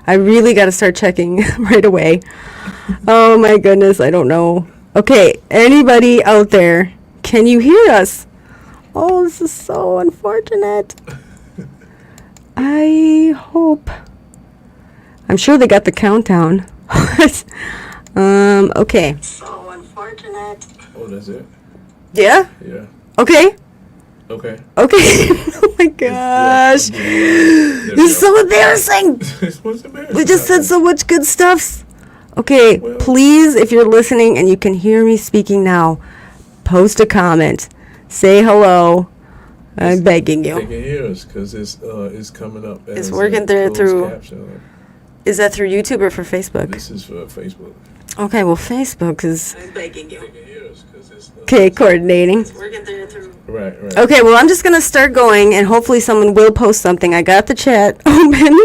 I really got to start checking right away. Oh my goodness, I don't know. Okay, anybody out there, can you hear us? Oh, this is so unfortunate. I hope. I'm sure they got the countdown. Okay. So unfortunate. Oh, that's it? Yeah? Yeah. Okay. Okay. Oh my gosh. This is so embarrassing. What's embarrassing? We just said so much good stuff. Okay, well, please, if you're listening and you can hear me speaking now, post a comment. Say hello. I'm begging you. They can hear us because it's coming up. It's working through. Caption. Is that through YouTube or for Facebook? This is for Facebook. Okay, well, Facebook is. I'm begging you. They can hear us because it's. Okay, coordinating. It's working through. Right. Okay, well, I'm just gonna start going, and hopefully someone will post something. I got the chat open,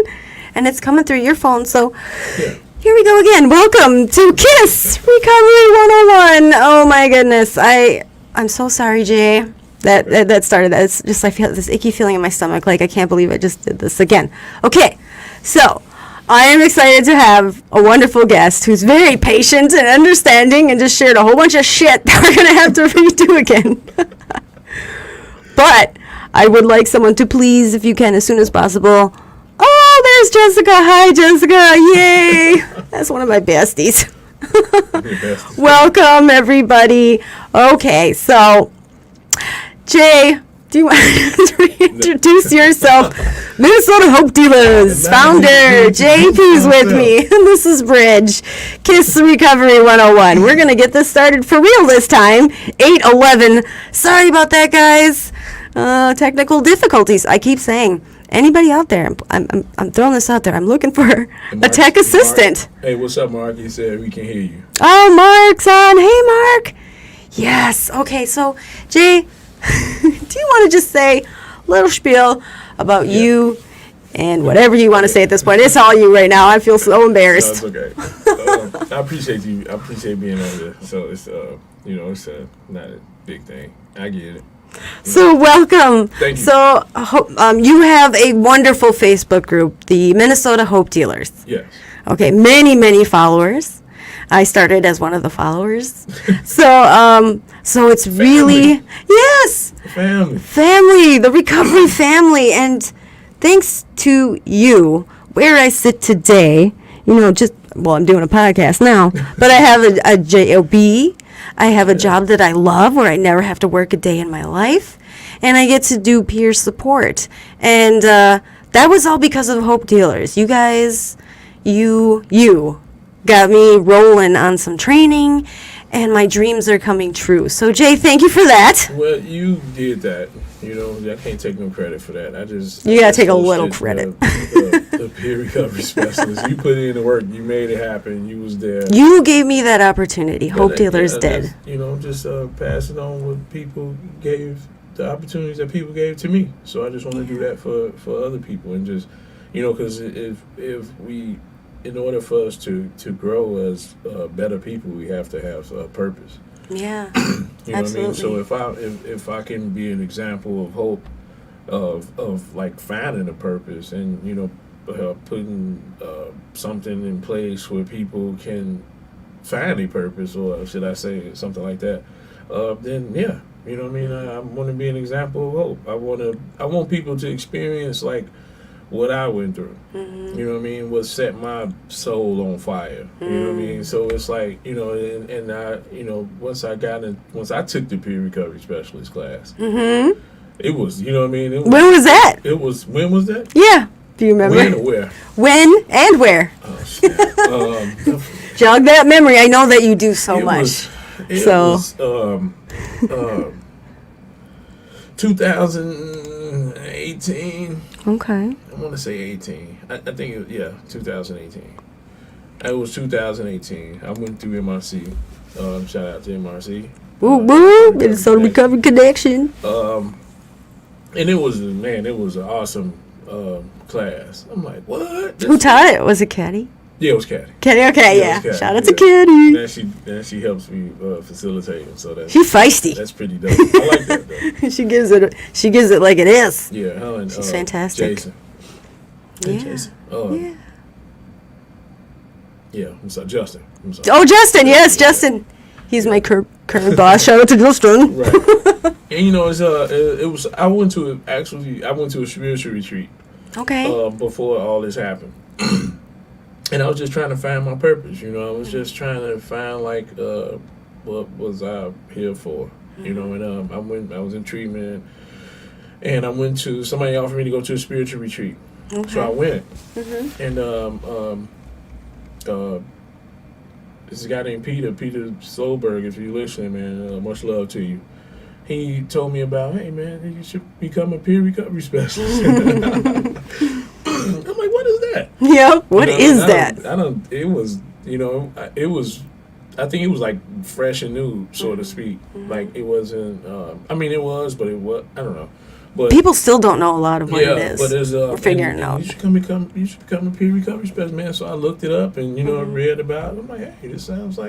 and it's coming through your phone. So. Yeah. Here we go again. Welcome to K.I.S.S. Recovery 101. Oh my goodness. I'm so sorry, Jay. That started that. It's just I feel this icky feeling in my stomach. Like I can't believe I just did this again. Okay. So, I am excited to have a wonderful guest who's very patient and understanding and just shared a whole bunch of shit that we're going to have to redo again. But I would like someone to please, if you can, as soon as possible. Oh, there's Jessica. Hi, Jessica. Yay. That's one of my besties. Welcome, everybody. Okay, so, Jay, do you want to reintroduce yourself? Minnesota Hope Dealers founder, JP's with me. This is Bridge. K.I.S.S. Recovery 101. We're going to get this started for real this time. 8:11. Sorry about that, guys. Technical difficulties. I keep saying. Anybody out there? I'm throwing this out there. I'm looking for a tech assistant. Mark. Hey, what's up, Mark? He said we can hear you. Oh, Mark's on. Hey, Mark. Yes. Okay, so, Jay, do you want to just say a little spiel about you and whatever you want to say at this point? It's all you right now. I feel so embarrassed. No, it's okay. I appreciate you. I appreciate being on there. So, it's, it's not a big thing. I get it. So welcome. Thank you. So you have a wonderful Facebook group, the Minnesota Hope Dealers. Yes. Okay, many followers. I started as one of the followers. So it's really yes. Family, the recovery family, and thanks to you, where I sit today, I'm doing a podcast now, but I have a job. I have a job that I love where I never have to work a day in my life, and I get to do peer support. And that was all because of Hope Dealers. You guys, you got me rolling on some training, and my dreams are coming true. So, Jay, thank you for that. Well, you did that. I can't take no credit for that. You got to take a little credit. The peer recovery specialist. You put in the work. You made it happen. You was there. You gave me that opportunity. Hope Dealers did. Just passing on what people gave, the opportunities that people gave to me. So I just want to do that for other people. And just, because if we, in order for us to grow as better people, we have to have a purpose. Yeah, you know absolutely. What I mean? So if I can be an example of hope, of like finding a purpose and putting something in place where people can find a purpose, or should I say something like that, then yeah, I mean. I want to be an example of hope. I want people to experience like what I went through. Mm-hmm. You know what I mean? What set my soul on fire. You know what I mean? So it's like, and I, once I took the peer recovery specialist class, mm-hmm. It was, you know what I mean? When was that? When was that? Yeah. Do you remember? When or where? When and where? Oh, shit. Jog that memory. I know that you do so much. It was 2018. Okay. I want to say 18. I think, 2018. It was 2018. I went through MRC. Shout out to MRC. Woo woo! Minnesota Recovery Connection. And it was an awesome class. I'm like, what? Who taught it? Was it Caddy? Yeah, it was Caddy. Caddy, okay, yeah. Shout out to Caddy. And she helps me facilitate it, so she's feisty. That's pretty dope. I like that though. She gives it like it is. Yeah, her and she's fantastic. Jason. Yeah. Jason. Yeah. Yeah, I'm sorry, Justin. I'm sorry. Oh, Justin, yes, Justin. He's my current boss. Shout out to Justin. Right. And you know, it was. I went to a spiritual retreat. Okay. Before all this happened, and I was just trying to find my purpose. You know, I was just trying to find like what was I here for. You know, and I was in treatment, and I went to somebody offered me to go to a spiritual retreat. Okay. So I went, and this guy named Peter Solberg, if you're listening, man, much love to you. He told me about, hey man, you should become a peer recovery specialist. I'm like, what is that? Yeah, what is that? It was, I think it was like fresh and new, so to speak. Like it wasn't, it was, but it was, I don't know. But people still don't know a lot of what it is. But there's we're figuring it out. You should become a peer recovery specialist, man. So I looked it up and I read about it. I'm like, hey, this sounds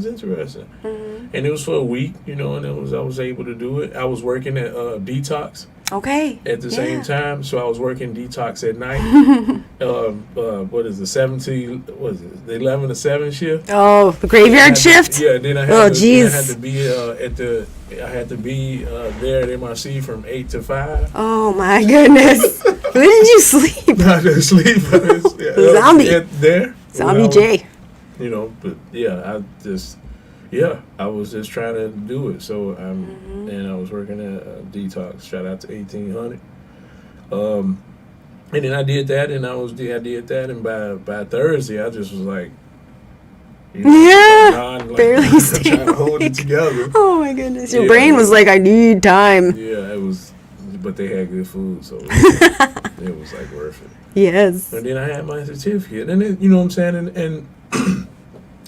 interesting. And it was for a week, and I was able to do it. I was working at Detox. Okay. At the same time, so I was working Detox at night. What is the the 11 to 7 shift? Oh, the graveyard shift. Then I had to be I had to be there at MRC from 8 to 5. Oh my goodness! Where did you sleep? I didn't sleep. Zombie. There. Zombie J. But I was just trying to do it. So and I was working at Detox. Shout out to 1800. And then I did that, and I did that, and by Thursday I just was like, barely staying trying to hold it together. Oh my goodness, your brain was like, I need time. Yeah, it was, but they had good food, so it was like worth it. Yes. And then I had my certificate, and then, you know what I'm saying, and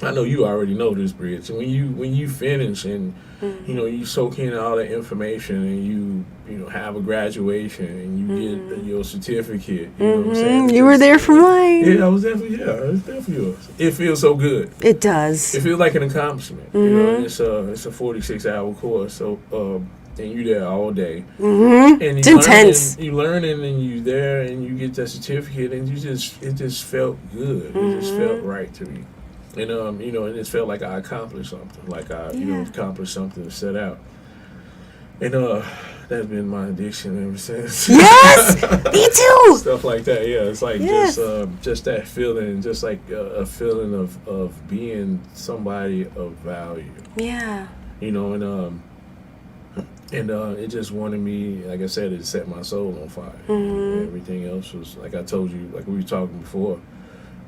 I know you already know this, Bridge. When you finish and you soak in all the information and you have a graduation and you get your certificate. You know what I'm saying? You were there for mine. Yeah, I was there for yours. It feels so good. It does. It feels like an accomplishment. It's a 46-hour course, so and you there all day. And it's intense. You learning and you there and you get that certificate and it just felt good. It just felt right to me. And and it felt like I accomplished something, like I accomplished something to set out. And that's been my addiction ever since. Yes, me too. Stuff like that, yeah. It's like just that feeling, just like a feeling of being somebody of value. Yeah. And it just wanted me, like I said, it set my soul on fire. Everything else was, like I told you, like we were talking before.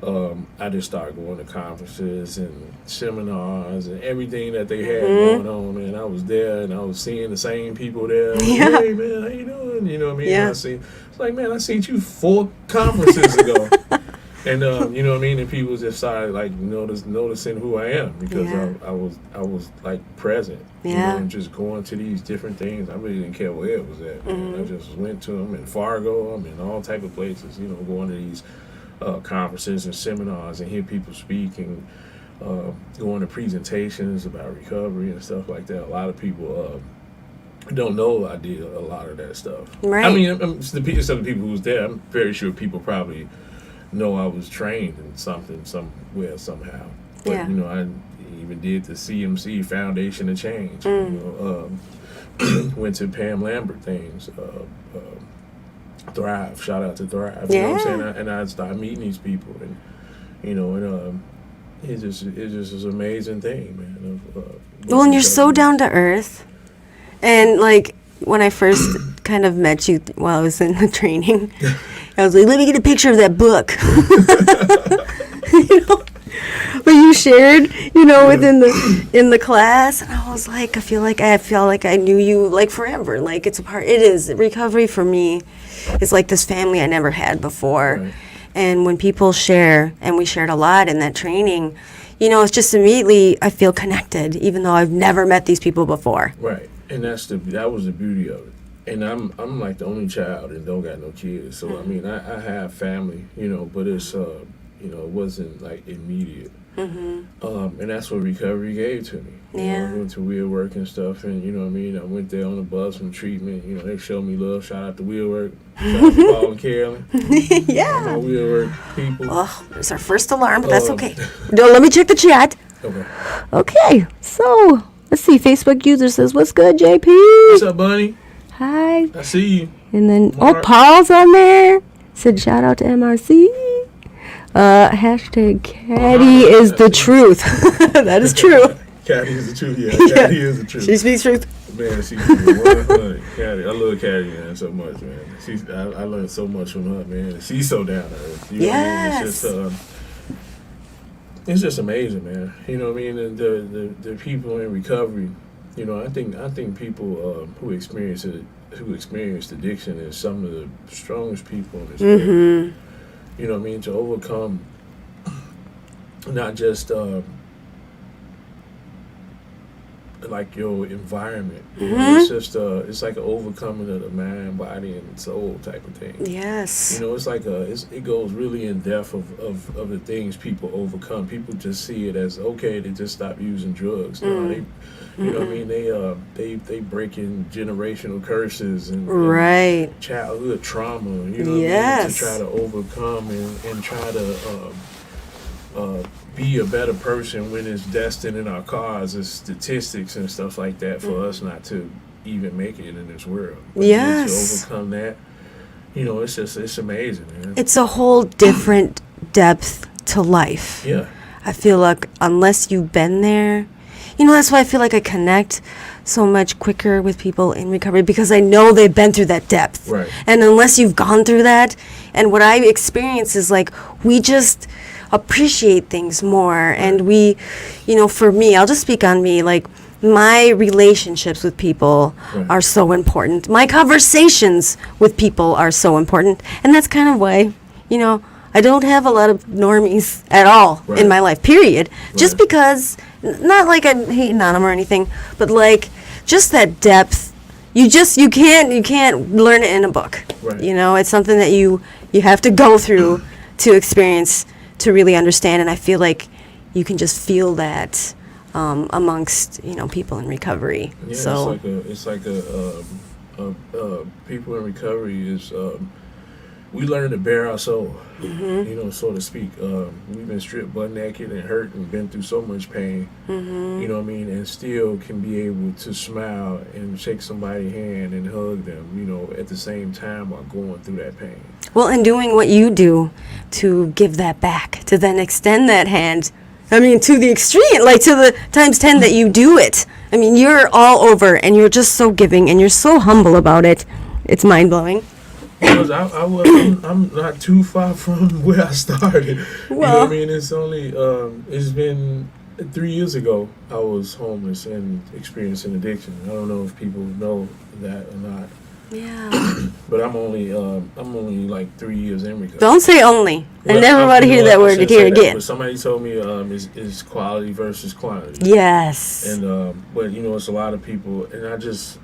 I just started going to conferences and seminars and everything that they had going on, and I was there and I was seeing the same people there. Yeah. Hey man, how you doing? You know what I mean? Yeah. It's like, man, I seen you 4 conferences ago. And you know what I mean? And people just started like noticing who I am because I was like present. Yeah. And just going to these different things. I really didn't care where it was at. I just went to them in Fargo. I'm in all type of places. Going to these conferences and seminars and hear people speak and going to presentations about recovery and stuff like that. A lot of people don't know I did a lot of that stuff. Right. I mean, some of the people who was there, I'm very sure people probably know I was trained in something somewhere somehow. But I even did the CMC Foundation of Change. Went to Pam Lambert things. Thrive, shout out to Thrive. You know what I'm saying? And I started meeting these people, and it just is an amazing thing, man. Well, and you're so down to earth, and like when I first kind of met you while I was in the training, I was like, let me get a picture of that book. But you shared, within the class, and I was like, I feel like I knew you like forever. Like it is recovery for me. It's like this family I never had before. Right. And when people share, and we shared a lot in that training, it's just immediately I feel connected, even though I've never met these people before. Right, and that was the beauty of it. And I'm like the only child and don't got no kids, so I mean I have family, but it's you know, it wasn't like immediate. Mm-hmm. And that's what recovery gave to me. You know, I went to wheel work and stuff, and you know what I mean. I went there on the bus from treatment. You know, they showed me love. Shout out to wheel work. Shout out to Paul and Carolyn. Yeah. My wheel work people. Oh, there's our first alarm, but that's okay. No, let me check the chat. Okay. Okay, so let's see. Facebook user says, "What's good, JP?" What's up, Bunny? Hi. I see you. And then, Mark. Paul's on there. Said, shout out to MRC. Hashtag Caddy is the truth. That is true. Caddy is the truth. Yeah, Caddy is the truth. She speaks truth. Man, she's 100. Caddy, I love Caddy, man, so much, man. I learned so much from her, man. She's so down to earth. You know what I mean? It's just amazing, man. You know what I mean? And the people in recovery. You know, I think people who experience addiction is some of the strongest people in this world. You know what I mean? To overcome not just like your environment. You know, it's just it's like an overcoming of the mind, body, and soul type of thing. Yes. You know, it's like it goes really in depth of the things people overcome. People just see it as okay to just stop using drugs. No, they, you know what I mean? They break in generational curses and childhood trauma. You know what I mean? To try to overcome and try to be a better person when it's destined in our cars as statistics and stuff like that for us not to even make it in this world. But to overcome that, you know, it's amazing, man. It's a whole different depth to life. Yeah. I feel like unless you've been there, you know, that's why I feel like I connect so much quicker with people in recovery because I know they've been through that depth. Right. And unless you've gone through that, and what I experience is like we just appreciate things more. And we, you know, for me, I'll just speak on me, like my relationships with people are so important. My conversations with people are so important. And that's kind of why, you know, I don't have a lot of normies at all in my life, period. Just because, not like I'm hating on them or anything, but like just that depth. You can't learn it in a book. Right. You know, it's something that you have to go through to experience, to really understand. And I feel like you can just feel that amongst, you know, people in recovery. Yeah, so it's like people in recovery is we learn to bear our soul, you know, so to speak. We've been stripped butt naked and hurt and been through so much pain, you know what I mean, and still can be able to smile and shake somebody's hand and hug them, you know, at the same time while going through that pain. Well, and doing what you do to give that back, to then extend that hand, I mean, to the extreme, like to the times 10 that you do it. I mean, you're all over and you're just so giving and you're so humble about it. It's mind-blowing. Because I'm not too far from where I started. Well, you know what I mean? It's only, it's been 3 years ago I was homeless and experiencing addiction. I don't know if people know that or not. Yeah. But I'm only like 3 years in recovery. Don't say only. I never want to hear that word here again. But somebody told me it's quality versus quantity. Yes. And but you know, it's a lot of people, and I just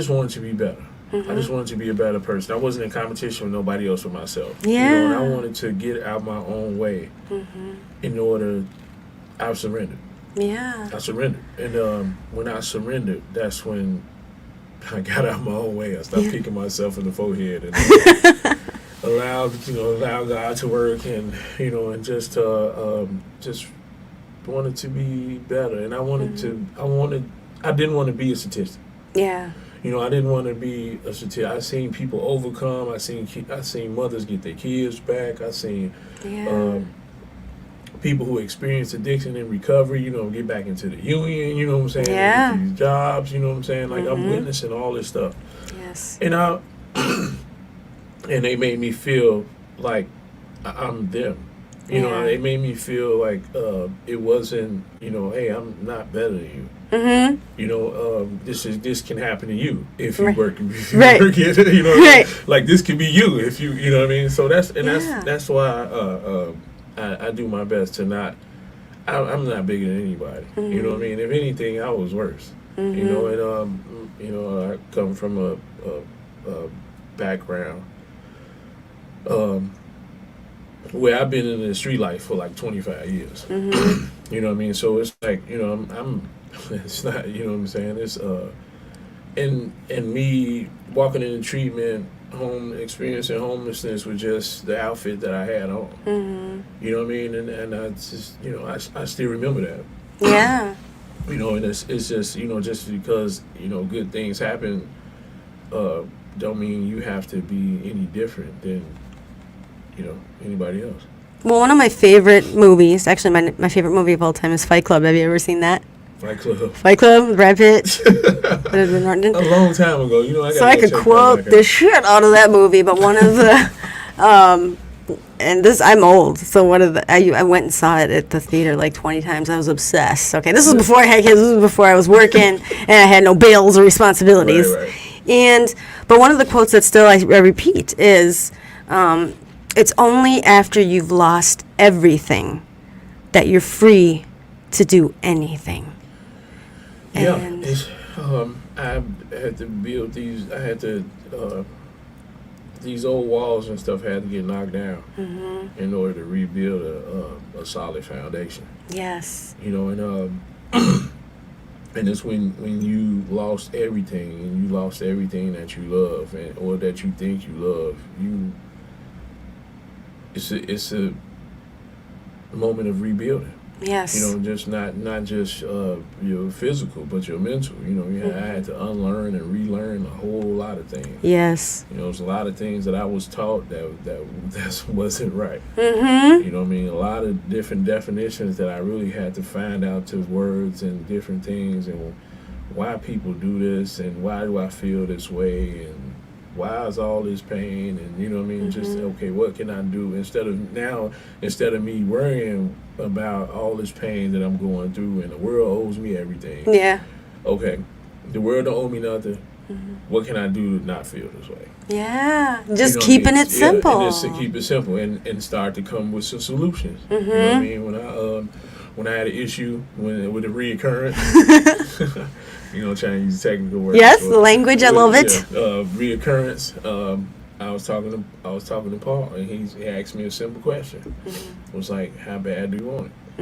wanted to be better. I just wanted to be a better person. I wasn't in competition with nobody else but myself. Yeah. You know, and I wanted to get out my own way in order. I surrendered. Yeah. I surrendered. And when I surrendered, that's when I got out my own way. I stopped kicking myself in the forehead and allow God to work, and you know, and just wanted to be better. And I didn't want to be a statistic. Yeah. You know, I didn't want to be a statistic. I seen people overcome. I seen mothers get their kids back. I seen people who experience addiction and recovery, you know, get back into the union, you know what I'm saying? Yeah. Get these jobs, you know what I'm saying? Like, I'm witnessing all this stuff. Yes. And and they made me feel like I'm them. You know, they made me feel like it wasn't, you know, hey, I'm not better than you. You know, this can happen to you if you work it. You know, like this could be you if you know what I mean. So that's why I do my best to not. I'm not bigger than anybody. You know what I mean. If anything, I was worse. You know, and you know, I come from a background where I've been in the street life for like 25 years. Mm-hmm. You know what I mean? So it's like, I'm it's not, you know what I'm saying? It's and me walking into treatment, experiencing homelessness with just the outfit that I had on. Mm-hmm. You know what I mean? And I just, I still remember that. Yeah. And it's just, just because, good things happen, don't mean you have to be any different than, anybody else. Well, one of my favorite movies, actually my favorite movie of all time is Fight Club. Have you ever seen that? Fight Club. Fight Club with Brad Pitt. Edward Norton. A long time ago. I could quote the shit out of that movie, but one of the, and this, I'm old, so one of the, I went and saw it at the theater like 20 times. I was obsessed. Okay, this was before I had kids. This was before I was working, and I had no bills or responsibilities. Right. But one of the quotes that still I repeat is, it's only after you've lost everything that you're free to do anything. Yeah, And I had to build these. I had to these old walls and stuff had to get knocked down in order to rebuild a solid foundation. Yes. And it's when you lost everything and you lost everything that you love or that you think you love, it's a moment of rebuilding. Yes. Just not just your physical, but your mental. I had to unlearn and relearn a whole lot of things. Yes. There's a lot of things that I was taught that wasn't right. Mm-hmm. A lot of different definitions that I really had to find out to words and different things and why people do this and why do I feel this way and why is all this pain and just okay, what can I do instead of me worrying about all this pain that I'm going through and the world owes me everything. Yeah. Okay, the world don't owe me nothing. What can I do to not feel this way? Yeah, just keeping it simple. And just to keep it simple and start to come with some solutions. You know what I mean? When I had an issue with a reoccurrence. Trying to use technical words. Yes, the language, I love it. Reoccurrence. I was talking to Paul, and he asked me a simple question. It was like, "How bad do you want it?"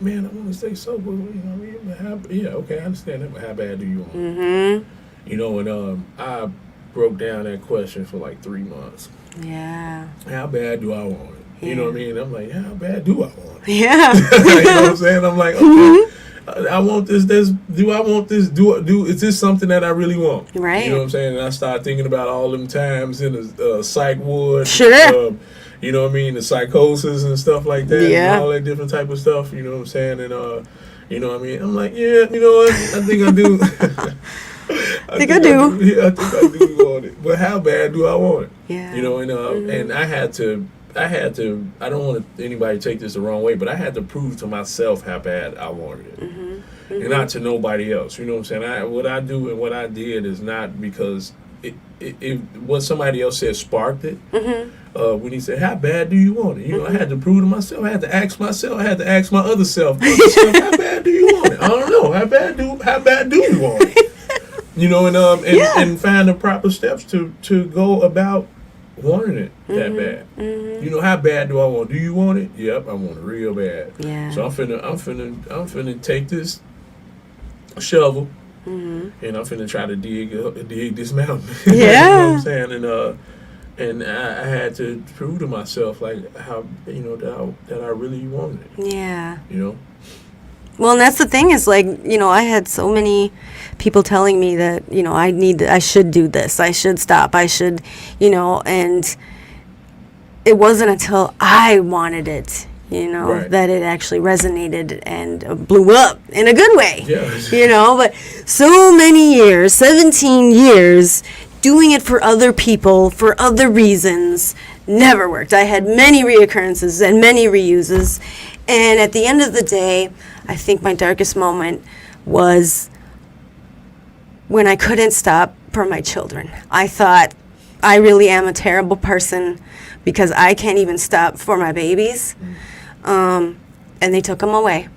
Man, I want to stay sober. Okay, I understand that, but how bad do you want it? And I broke down that question for like 3 months. Yeah. How bad do I want it? You know what I mean? I'm like, how bad do I want it? Yeah. You know what I'm saying? I'm like, okay. I want this. Do I want this? Is this something that I really want? Right. You know what I'm saying? And I started thinking about all them times in the psych ward. Sure. You know what I mean? The psychosis and stuff like that. Yeah. And all that different type of stuff. You know what I'm saying? And you know what I mean? I'm like, yeah. You know what? I think I do. I think I do. Yeah, I think I do want it. But how bad do I want it? Yeah. And I had to. I don't want anybody to take this the wrong way, but I had to prove to myself how bad I wanted it. And not to nobody else. You know what I'm saying? What I do and what I did is not because what somebody else said sparked it. When he said, how bad do you want it? I had to prove to myself. I had to ask myself. I had to ask my other self, how bad do you want it? I don't know. How bad do you want it? And find the proper steps to go about wanting it that bad. How bad do I want it? Do you want it? Yep, I want it real bad. Yeah. So I'm finna take this shovel and I'm finna try to dig this mountain. Yeah. You know what I'm saying? And I had to prove to myself like how that I really wanted it. Yeah. Well, and that's the thing is like, I had so many people telling me that, I should do this. I should stop. I should, and it wasn't until I wanted it, Right. that it actually resonated and blew up in a good way. Yeah. But so many years, 17 years, doing it for other people, for other reasons, never worked. I had many reoccurrences and many reuses. And at the end of the day, I think my darkest moment was when I couldn't stop for my children. I thought, I really am a terrible person because I can't even stop for my babies. And they took them away.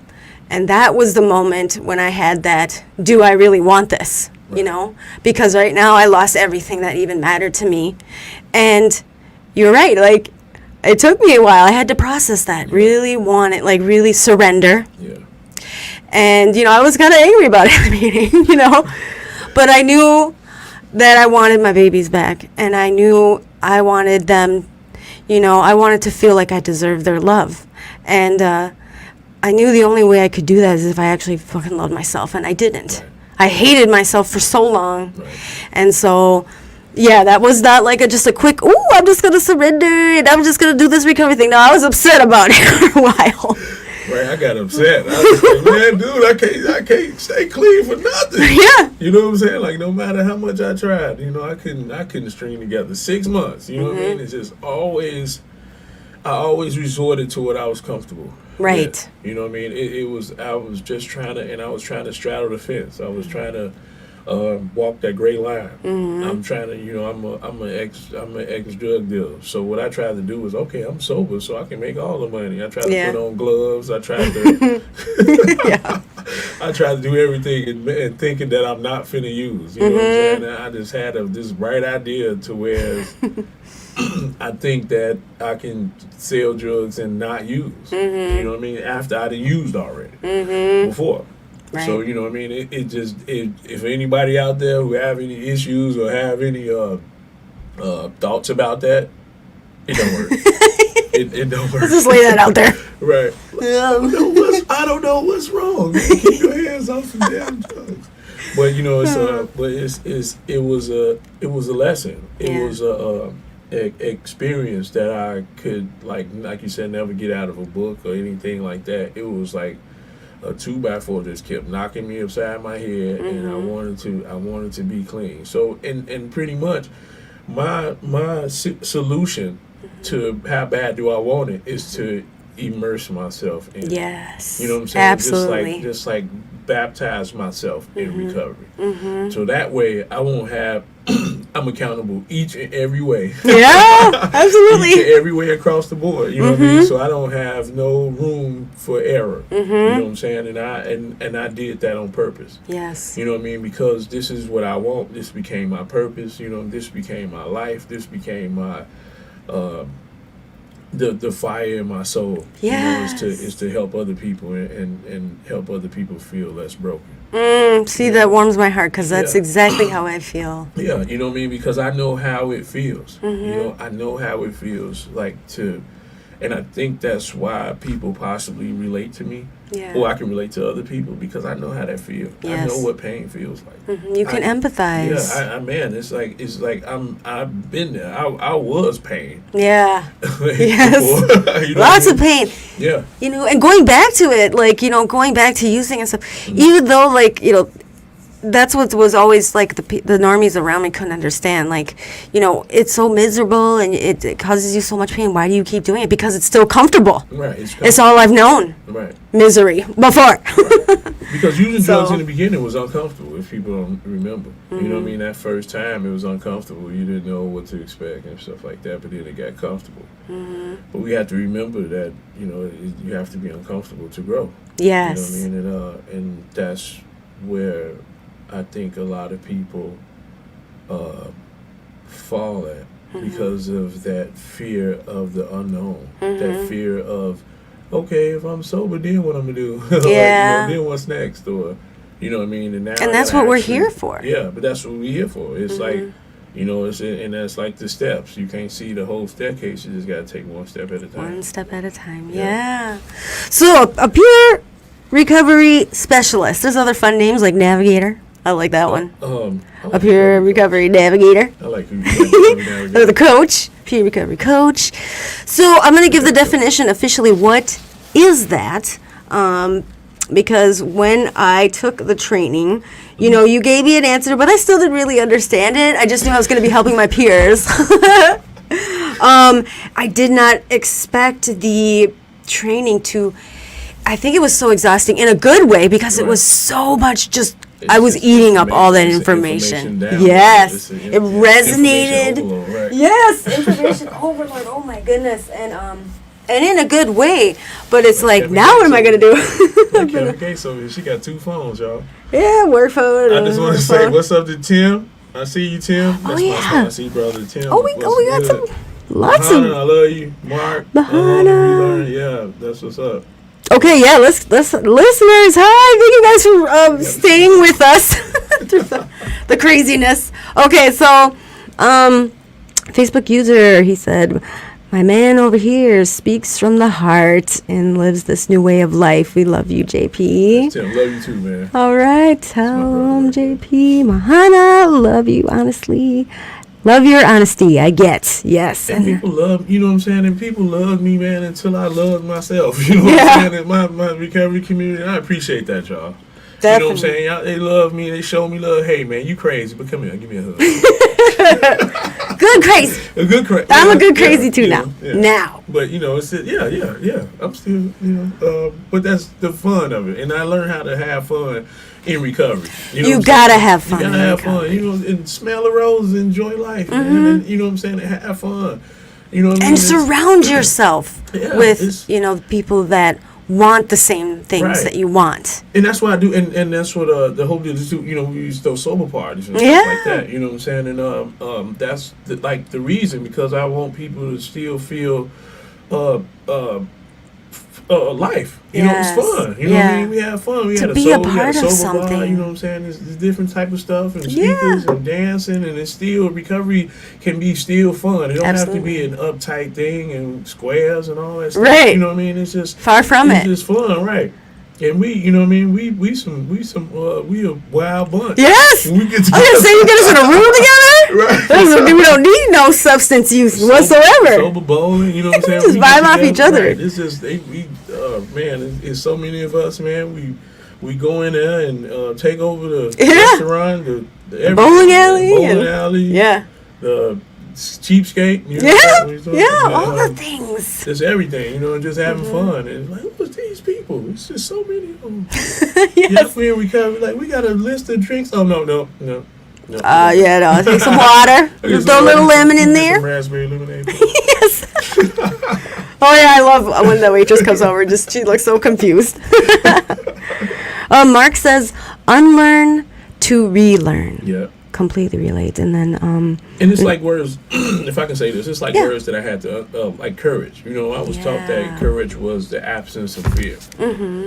And that was the moment when I had that, do I really want this? Right. Because right now I lost everything that even mattered to me. And you're right, like, it took me a while. I had to process that. Really want it, like really surrender. Yeah. And, I was kind of angry about it in the beginning, But I knew that I wanted my babies back. And I knew I wanted them, I wanted to feel like I deserved their love. And I knew the only way I could do that is if I actually fucking loved myself. And I didn't. Right. I hated myself for so long. Right. And so, yeah, that was not like just a quick, ooh, I'm just going to surrender and I'm just going to do this recovery thing. No, I was upset about it for a while. Right, I got upset. I was like, man, dude, I can't stay clean for nothing. Yeah. You know what I'm saying? Like, no matter how much I tried, I couldn't string together 6 months. You know what I mean? It's just I always resorted to what I was comfortable. Right. With. You know what I mean? I was just trying to straddle the fence. I was trying to walk that gray line. I'm trying to, I'm an ex drug dealer. So what I tried to do was, okay, I'm sober, so I can make all the money. I tried to put on gloves. I tried to, I tried to do everything and thinking that I'm not finna use. You know what I'm saying? And I just had this bright idea to where I think that I can sell drugs and not use. You know what I mean? After I'd used already before. Right. So, you know what I mean? If anybody out there who have any issues or have any thoughts about that, it don't work. it don't work. Let's just lay that out there. Right. I don't know what's wrong. Keep your hands off some damn drugs. But it was a lesson. It was a experience that I could like you said, never get out of a book or anything like that. It was like a 2x4 just kept knocking me upside my head, and I wanted to be clean. So and pretty much my solution to how bad do I want it is to immerse myself in it. Yes. You know what I'm saying? Absolutely. Just like baptize myself in recovery. So that way I won't have I'm accountable each and every way. Yeah, absolutely. Each and every way across the board. You know what I mean? So I don't have no room for error. You know what I'm saying? And I did that on purpose. Yes. You know what I mean? Because this is what I want. This became my purpose. This became my life. This became my the fire in my soul. Yes. Is to help other people and help other people feel less broken. See, that warms my heart because that's exactly how I feel. Yeah, you know what I mean? Because I know how it feels. I know how it feels and I think that's why people possibly relate to me. Yeah. Or I can relate to other people because I know how that feels. Yes. I know what pain feels like. You can empathize. Yeah, man, it's like I've been there. I was pain. Yeah. Yes. Lots of pain. Yeah. And going back to it, going back to using and stuff, even though, that's what was always, the normies around me couldn't understand. It's so miserable and it causes you so much pain. Why do you keep doing it? Because it's still comfortable. Right. It's all I've known. Right. Misery. Before. Right. Because using drugs in the beginning was uncomfortable, if people don't remember. You know what I mean? That first time it was uncomfortable. You didn't know what to expect and stuff like that, but then it got comfortable. But we have to remember that, you have to be uncomfortable to grow. Yes. You know what I mean? And that's where I think a lot of people fall at because of that fear of the unknown, that fear of, okay, if I'm sober, then what I'm gonna do? Yeah. Then what's next? Or, you know what I mean? And that's what we're here for. Yeah, but that's what we're here for. It's like, and that's like the steps. You can't see the whole staircase. You just gotta take one step at a time. One step at a time. Yeah. So a peer recovery specialist. There's other fun names like navigator. I like that one. A peer recovery navigator. I like navigator. Or the coach, peer recovery coach. So I'm going to give the definition officially. What is that? Because when I took the training, you gave me an answer, but I still didn't really understand it. I just knew I was going to be helping my peers. I did not expect the training to. I think it was so exhausting in a good way because it was so much I was eating up all that information. Yes. It resonated. Information overload, right. Yes, information overload. Oh my goodness. And in a good way. But it's like, now what am I going to do? Okay, so she got 2 phones, y'all. Yeah, work phone. I just want to say what's up to Tim. I see you, Tim. That's my son. I see brother Tim. We got some. Lots Mahana, of. I love you. Mark. Mahana. Yeah, that's what's up. Okay, yeah, let's listeners. Hi, thank you guys for staying with us through the craziness. Okay, so Facebook user, he said, my man over here speaks from the heart and lives this new way of life. We love you, JP. Tim, love you too, man. All right, tell him, JP, Mahana, love you, honestly. Love your honesty, I get. Yes. And people love, you know what I'm saying? And people love me, man, until I love myself. You know what I'm saying? And my recovery community, I appreciate that, y'all. Definitely. You know what I'm saying? Y'all, they love me. They show me love. Hey, man, you crazy, but come here, give me a hug. Good crazy. A good crazy. I'm a good crazy too now. Yeah. Now. But you know, it's yeah. I'm still, but that's the fun of it, and I learned how to have fun in recovery. You know, You gotta have fun. You gotta in have recovery. fun. You know, and smell the roses, enjoy life, man. And, you know what I'm saying? And have fun. You know what I mean? And surround yourself Yeah, with, it's- people that want the same things Right. that you want. And that's what I do, and that's what the whole deal is too. You know, we use those sober parties and Yeah. stuff like that. You know what I'm saying? And that's the reason, because I want people to still feel life. You Yes. know, it's fun. You know what I mean? We have fun. We To had be a we had part of sober bar, something. you know what I'm saying? There's different type of stuff and Yeah. speakers and dancing, and it's still recovery can be still fun. It don't have to be an uptight thing and squares and all that stuff. Right. You know what I mean? It's just Far from it's it. just fun, right? And we, you know what I mean? We a wild bunch. Yes. And we get I was gonna say, you get us in a room together. right. That's- we don't need no substance use whatsoever. Sober bowling, you know what I'm saying? Just We vibe get off together, each other. Right. It's just man, it's so many of us, man. We go in there and take over the Yeah. restaurant, the bowling alley, bowling and- alley, Yeah. the cheapskate, you know, Yeah. what I'm talking Yeah. about? All the things. Just everything, you know, and just having Mm-hmm. fun. And like, who's these people? It's just so many of them. Yes. Yeah, we in recovery. Like, we got a list of drinks. Oh, no. Yeah, no. Take some water. Just throw a little lemon in there. Some raspberry lemonade. Yes. Oh yeah, I love when the waitress comes over. Just she looks so confused. Mark says, "Unlearn to relearn." Yeah. Completely relate. And then, And it's like words, if I can say this, it's like Yeah. words that I had to, like courage. You know, I was taught Yeah. that courage was the absence of fear,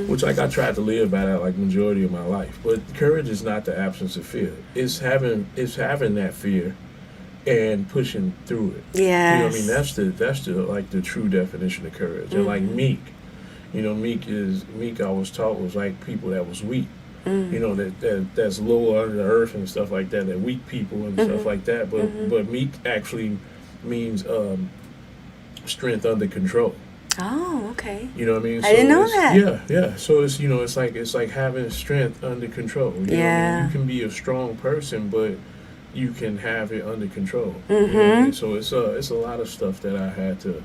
which like I tried to live by that like majority of my life. But courage is not the absence of fear. It's having that fear and pushing through it. yes. You know what I mean? That's the like the true definition of courage. And like meek, you know, meek I was taught was like people that was weak. You know, that's lower under the earth and stuff like that. That weak people and stuff like that. But meek actually means strength under control. Oh, okay. You know what I mean? I didn't know it's- that. Yeah. So it's it's like having strength under control. You know what I Yeah. mean? You can be a strong person, but you can have it under control. You know what I mean? So it's a lot of stuff that I had to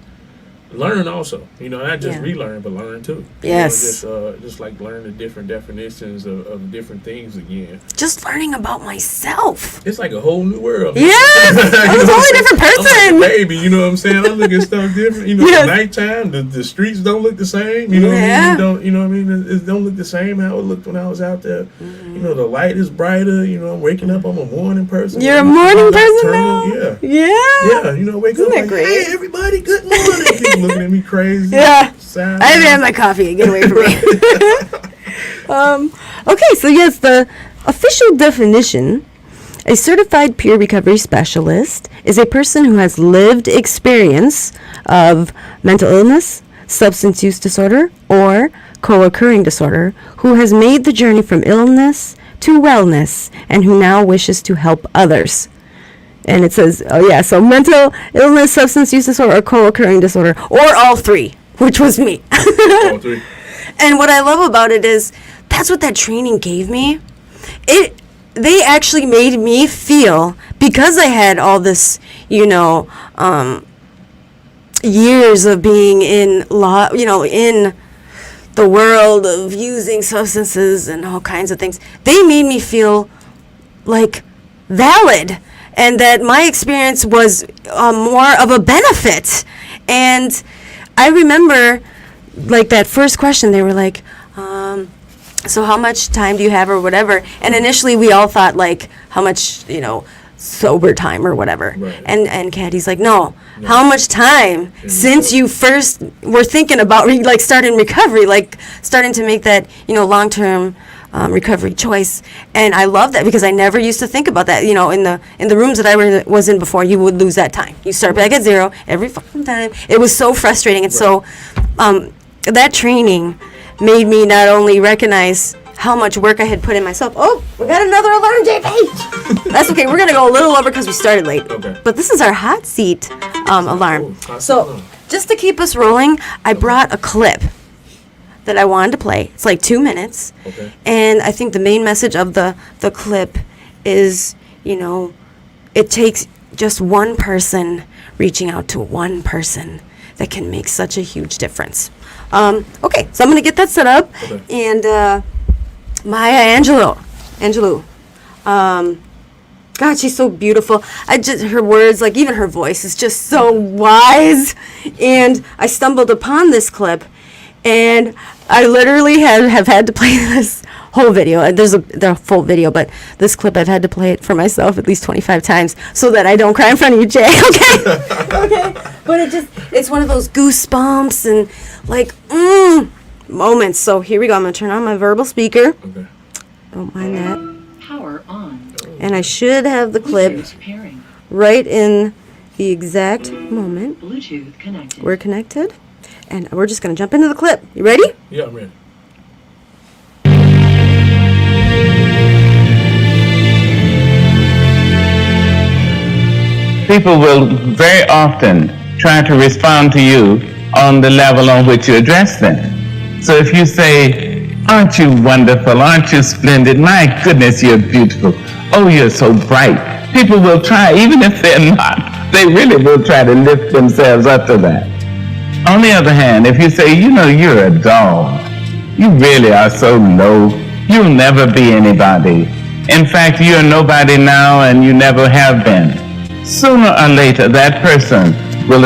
learn also. You know, not just Yeah. relearn, but learn too. Yes. You know, just like learn the different definitions of different things again. Just learning about myself. It's like a whole new world. Yes. I'm a totally different I'm like person. a baby, you know what I'm saying? I look at stuff different. You know, Yes. at nighttime, the streets don't look the same. You know what I Yeah. mean? You know what I mean? It don't look the same how it looked when I was out there. You know, the light is brighter. You know, I'm waking up. I'm a morning person. You're a I'm morning person nocturnal, now? Yeah. Yeah. Yeah, you know, wake Isn't up that like, great? hey, everybody, good morning. People looking at me crazy. Yeah. Sad. I haven't had my coffee. Get away from me. Okay, so yes, the official definition: a certified peer recovery specialist is a person who has lived experience of mental illness, substance use disorder, or co-occurring disorder, who has made the journey from illness to wellness, and who now wishes to help others. And it says, oh yeah, so mental illness, substance use disorder, or co-occurring disorder, or all three, which was me. All three. And what I love about it is that's what that training gave me. They actually made me feel, because I had all this, years of being in in the world of using substances and all kinds of things. They made me feel like valid, and that my experience was more of a benefit. And I remember, like, that first question, they were like, so how much time do you have or whatever? And initially we all thought, like, how much, sober time or whatever. Right. And Caddy's like, no, how much time since you first were thinking about like starting recovery, like starting to make that, long-term recovery choice. And I love that because I never used to think about that. In the rooms that I was in before, you would lose that time. You start back at zero every fucking time. It was so frustrating. And so that training made me not only recognize how much work I had put in myself. Oh, we got another alarm, JP. That's okay. We're gonna go a little over because we started late. Okay. But this is our hot seat alarm. Hot seat So alarm. just to keep us rolling, I brought a clip that I wanted to play. It's like 2 minutes. Okay. And I think the main message of the clip is, it takes just one person reaching out to one person that can make such a huge difference. Okay, so I'm going to get that set up. Okay. And Maya Angelou. God, she's so beautiful. Her words, like even her voice is just so wise. And I stumbled upon this clip, and I literally have had to play this whole video. There's a full video, but this clip I've had to play it for myself at least 25 times so that I don't cry in front of you, Jay. Okay, okay. But it's one of those goosebumps and like moments. So here we go. I'm gonna turn on my verbal speaker. Okay. Don't mind that. Power on. And I should have the clip Bluetooth pairing. right in the exact moment. Bluetooth connected. We're connected, and we're just gonna jump into the clip. You ready? Yeah, I'm ready. People will very often try to respond to you on the level on which you address them. So if you say, aren't you wonderful, aren't you splendid, my goodness, you're beautiful, oh, you're so bright, people will try, even if they're not, they really will try to lift themselves up to that. On the other hand, if you say, you're a dog, you really are so low, you'll never be anybody. In fact, you're nobody now and you never have been. Sooner or later, that person will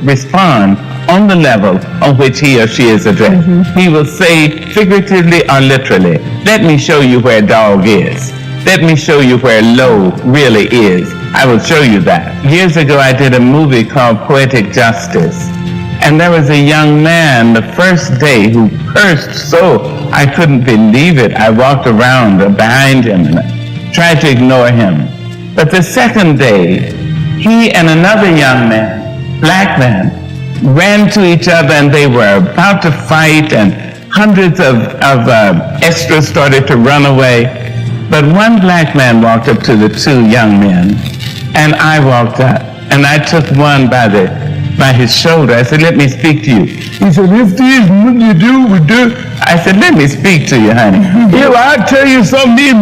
respond on the level on which he or she is addressed. Mm-hmm. He will say, figuratively or literally, let me show you where dog is. Let me show you where low really is. I will show you that. Years ago, I did a movie called Poetic Justice. And there was a young man the first day who cursed so I couldn't believe it. I walked around behind him and tried to ignore him. But the second day, he and another young man, black man, ran to each other and they were about to fight and hundreds of extras started to run away. But one black man walked up to the two young men and I walked up and I took one by his shoulder. I said, let me speak to you. He said, if this is what you do, we do. I said, let me speak to you, honey. I'll tell you something.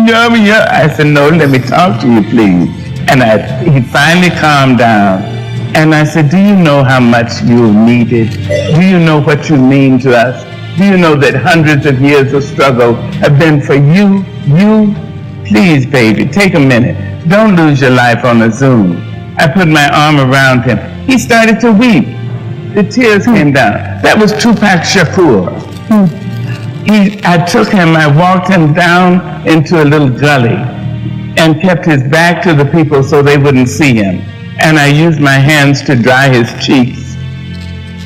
I said, no, let me talk to you, please. And he finally calmed down. And I said, do you know how much you're needed? Do you know what you mean to us? Do you know that hundreds of years of struggle have been for you? You? Please, baby, take a minute. Don't lose your life on a Zoom. I put my arm around him. He started to weep. The tears came down. That was Tupac Shakur. I took him, I walked him down into a little gully and kept his back to the people so they wouldn't see him. And I used my hands to dry his cheeks.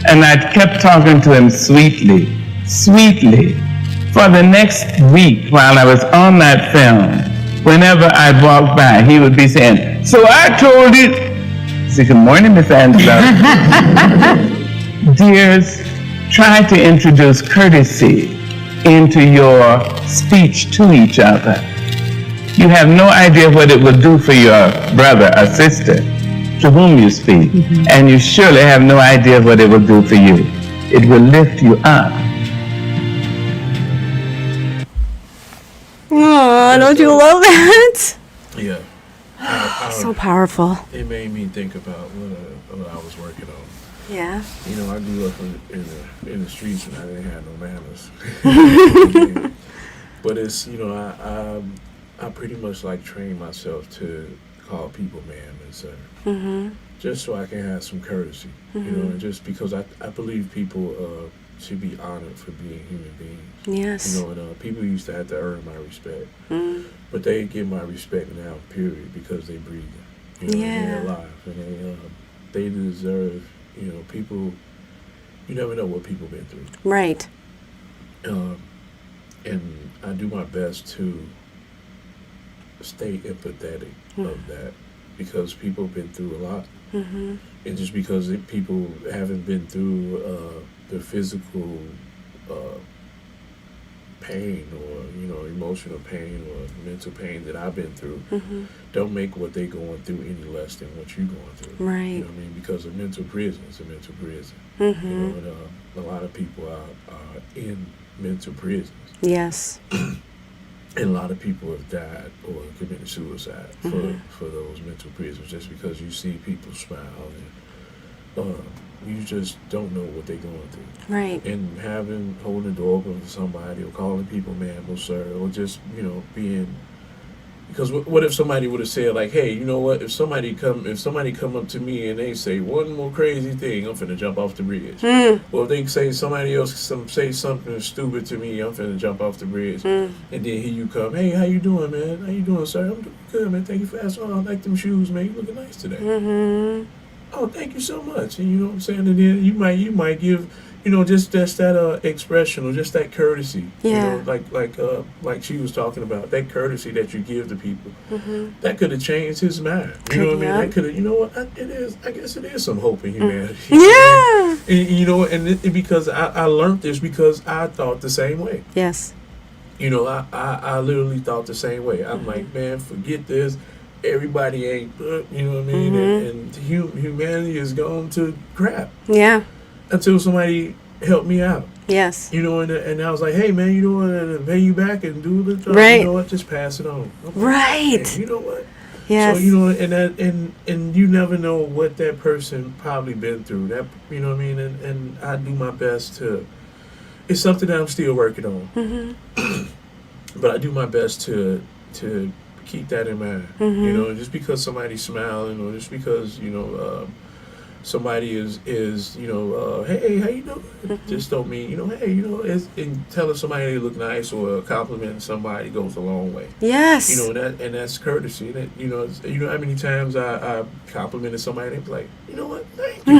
And I kept talking to him sweetly, sweetly. For the next week while I was on that film, whenever I'd walk by, he would be saying, so I told it. Say, good morning, Miss Angela. Dears, try to introduce courtesy into your speech to each other. You have no idea what it will do for your brother or sister to whom you speak, and you surely have no idea what it will do for you. It will lift you up. Oh, don't you love that? Yeah. So powerful. It made me think about what I was working on. Yeah. I grew up in the streets and I didn't have no manners. But it's, I pretty much like train myself to call people man and sir. Mm-hmm. Just so I can have some courtesy, and just because I believe people should be honored for being human beings. Yes. You know, and people used to have to earn my respect, Mm. but they get my respect now, period, because they breathe. You know, Yeah. they're alive, and they deserve. You know, people. You never know what people been through. Right. And I do my best to stay empathetic of that, because people have been through a lot. Mm-hmm. And just because people haven't been through the physical pain, or emotional pain or mental pain that I've been through, Mm-hmm. don't make what they're going through any less than what you're going through. Right. You know what I mean? Because a mental prison is a mental prison. Mm-hmm. You know, and a lot of people are in mental prisons. Yes. And a lot of people have died or committed suicide Mm-hmm. for those mental prisons, just because you see people smile and you just don't know what they're going through. Right. And holding the door open for somebody, or calling people ma'am or sir, or just being. Because what if somebody would have said, like, hey, you know what? If somebody come up to me and they say one more crazy thing, I'm finna jump off the bridge. Mm. Well, if they say somebody else say something stupid to me, I'm finna jump off the bridge. Mm. And then here you come, hey, how you doing, man? How you doing, sir? I'm doing good, man. Thank you for asking. Oh, I like them shoes, man. You looking nice today. Mm-hmm. Oh, thank you so much. And you know what I'm saying? And then you might give, just that expression, or just that courtesy. Yeah. You know, like she was talking about, that courtesy that you give to people. Mm-hmm. That could have changed his mind. You know what I mean? Yeah. That could have. You know what? I guess it is some hope in humanity. Yeah. And because I learned this because I thought the same way. Yes. I literally thought the same way. I'm like, man, forget this. Everybody ain't good, you know what I mean? And humanity is going to crap Yeah. until somebody helped me out. Yes. And I was like, hey, man, you know what? To pay you back and do the job. Right. You know what? Just pass it on. I'm like, Right. "Hey, you know what? Yes. So, and you never know what that person probably been through. That, you know what I mean? And I do my best to. It's something that I'm still working on. Mm-hmm. But I do my best to keep that in mind. Mm-hmm. Just because somebody's smiling, or just because somebody is hey, how you doing? Mm-hmm. Just don't mean hey, and telling somebody they look nice or complimenting somebody goes a long way. Yes. And that's courtesy. That how many times I complimented somebody, and they be like, you know what, thank you.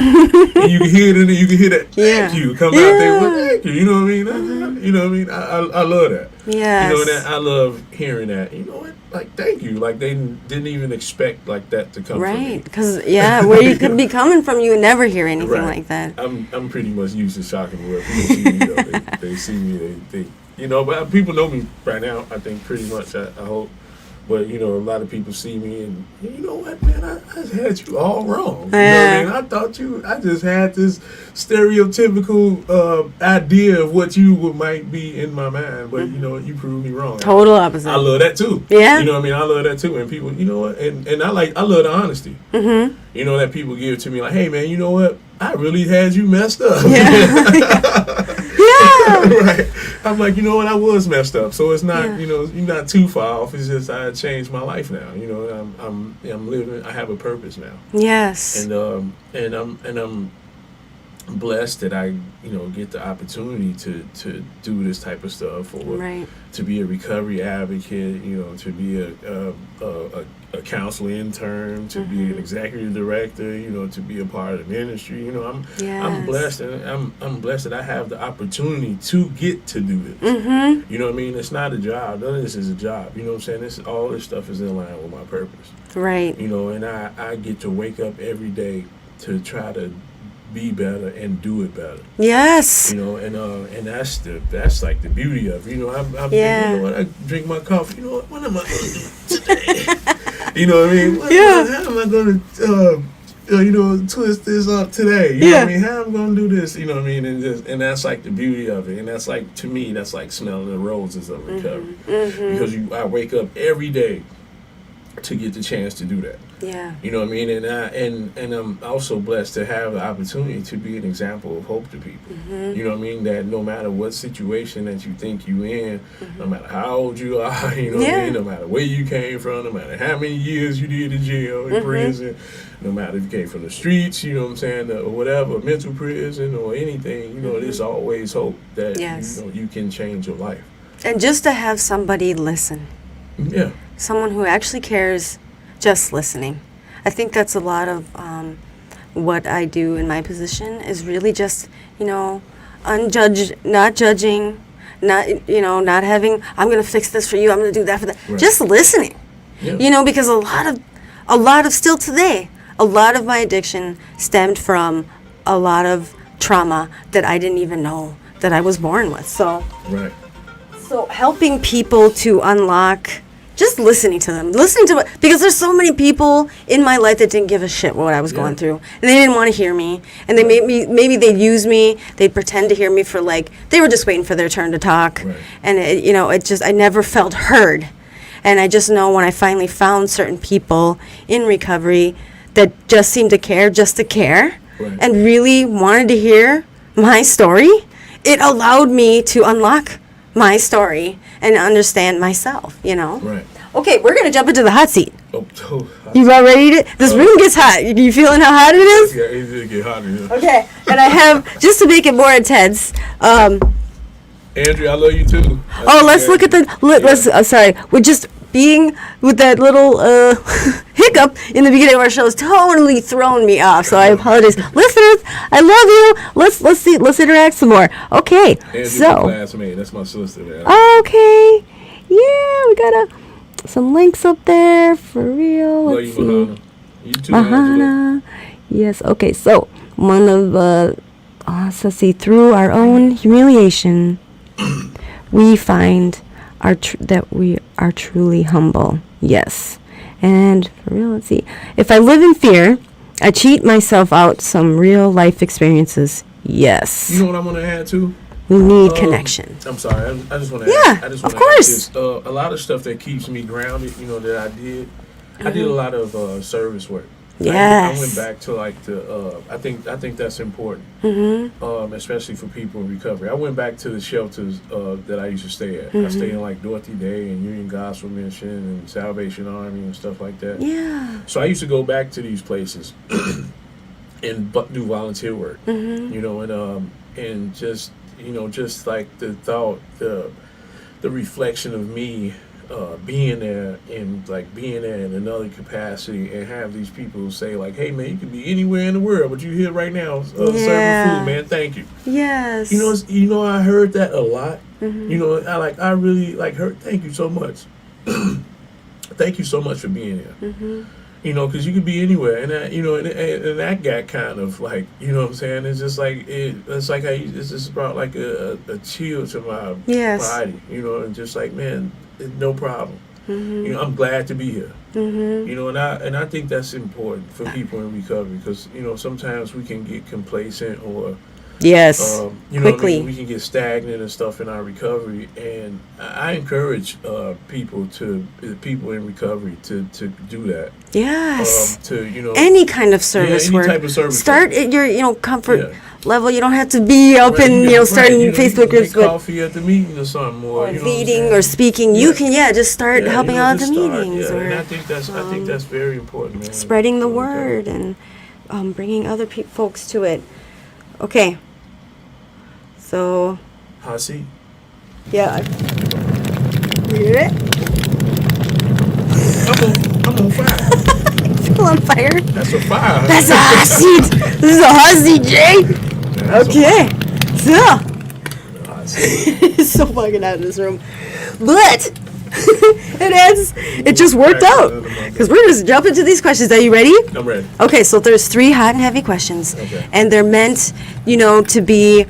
And you can hear it, and you can hear that thank you come out there. Well, thank you. You know what I mean? Mm-hmm. You know what I mean? I love that. Yes. And I love hearing that. You know what? Like, thank you. Like, they didn't even expect like that to come from me. Right. Because, where you could be coming from, you would never hear anything Right. like that. I'm pretty much used to shocking the world. People see me, though. They see me. They but people know me right now. I think pretty much. I hope. But a lot of people see me, and you know what, man? I had you all wrong. You know what I mean? I thought I just had this stereotypical idea of what you might be in my mind. But you proved me wrong. Total opposite. I love that too. Yeah. You know what I mean? I love that too. And people, you know what? And I love the honesty. Mm-hmm. That people give to me, like, hey, man, you know what? I really had you messed up. Yeah. Yeah. Right. I'm like, you know what? I was messed up. So it's not, Yeah. you're not too far off. It's just I changed my life now. I'm living. I have a purpose now. Yes. And I'm blessed that I get the opportunity to do this type of stuff, or Right. to be a recovery advocate, to be a counselor intern, to be an executive director, to be a part of the ministry. I'm Yes. blessed, and I'm blessed that I have the opportunity to get to do this. Mm-hmm. You know what I mean? It's not a job. None of this is a job. You know what I'm saying? All this stuff is in line with my purpose. Right. And I get to wake up every day to try to be better and do it better. Yes. And that's like the beauty of it. I'm Yeah. you know what, I drink my coffee. You know what am I gonna do today? You know what I mean? How am I gonna twist this up today? You know what I mean? How am I gonna do this? You know what I mean? And that's like the beauty of it. And that's like, to me, that's like smelling the roses of recovery. Mm-hmm. Because I wake up every day to get the chance to do that. Yeah. You know what I mean? And I'm also blessed to have the opportunity to be an example of hope to people. You know what I mean? That no matter what situation that you think you in, no matter how old you are, you know what I mean? No matter where you came from, no matter how many years you did in jail, in prison, no matter if you came from the streets, you know what I'm saying, or whatever, mental prison or anything, you know, there's always hope that you know, you can change your life. And just to have somebody listen. Yeah. Someone who actually cares, just listening. I think that's a lot of what I do in my position is really just, you know, not judging, not, you know, not having, I'm going to fix this for you, I'm going to do that for that. Right. Just listening. Yeah. You know, because a lot of still today, a lot of my addiction stemmed from a lot of trauma that I didn't even know that I was born with. So, Right. so helping people to unlock, just listening to them, because there's so many people in my life that didn't give a shit what I was going through, and they didn't want to hear me, and they maybe they'd use me, they'd pretend to hear me for like, they were just waiting for their turn to talk, and it, you know, it just, I never felt heard, and I just know when I finally found certain people in recovery that just seemed to care, just to care, and really wanted to hear my story, it allowed me to unlock my story and understand myself, you know? Right. Okay, we're going to jump into the hot seat. Oh, You about ready to? This room gets hot. You feeling how hot it is? yeah, it did get hot in here. Okay, and I have, just to make it more intense, Andrea, I love you too. let's look at the, sorry, we're just being with that little hiccup in the beginning of our show has totally thrown me off, so I apologize. Listeners, I love you. Let's interact some more. Okay, Andrea's so. my classmate. That's my sister there. Okay, yeah, we got some links up there for real. Love Let's you, see. Mahana. You too, Angela. Mahana. Yes. Okay. So one of let's see. Through our own humiliation, we find that we are truly humble. Yes. And for real, let's see. If I live in fear, I cheat myself out some real life experiences. Yes. You know what I'm gonna add too? We need connection. I'm sorry. I just want to. Yeah, I just of wanna add course. this. A lot of stuff that keeps me grounded. You know that I did. I did a lot of service work. Yes. I went back to like the. I think that's important. Especially for people in recovery. I went back to the shelters that I used to stay at. I stayed in like Dorothy Day and Union Gospel Mission and Salvation Army and stuff like that. Yeah. So I used to go back to these places and do volunteer work. You know, and just, you know, just like the thought, the reflection of me being there and like being there in another capacity and have these people say like, hey man, you can be anywhere in the world, but you're here right now serving food, man. Thank you. Yes. You know, I heard that a lot. You know, I really like heard. Thank you so much. Thank you so much for being here. You know, because you could be anywhere, and that, you know, and that got kind of like, you know what I'm saying? It's just like it's like it's just brought like a chill to my body, you know, and just like, man, no problem. You know, I'm glad to be here. You know, and I think that's important for people in recovery because, you know, sometimes we can get complacent or you know, quickly. I mean, we can get stagnant and stuff in our recovery, and I encourage people in recovery to do that. Yes. To, you know, any kind of service any work. type of service Start work. at your, you know, comfort level. You don't have to be up and, you know, starting you know, Facebook groups, but coffee at the meeting or something, or you know, leading or speaking. You can, just start helping out at the meetings, or and I think that's very important, man. spreading the word and bringing other folks to it. Okay. So. Hot seat. Yeah. You hear it? I'm on fire. Feel on fire? That's a fire. That's a hot seat. This is a hot seat, Jay. Okay. So. It's so fucking out in this room. But it just worked out. Because we're just jump into these questions. Are you ready? I'm ready. Okay, so there's 3 hot and heavy questions. Okay. And they're meant, you know, to be,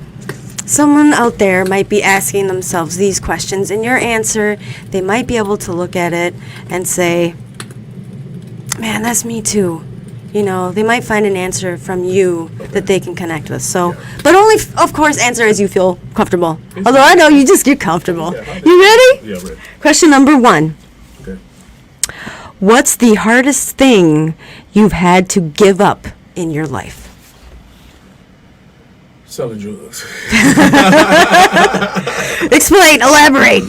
someone out there might be asking themselves these questions, and your answer, they might be able to look at it and say, man, that's me too. You know, they might find an answer from you that they can connect with. So, but only, of course, answer as you feel comfortable. Although I know you just get comfortable. You ready? Yeah, I'm ready. Question number 1. Okay. What's the hardest thing you've had to give up in your life? Selling drugs. Explain, elaborate.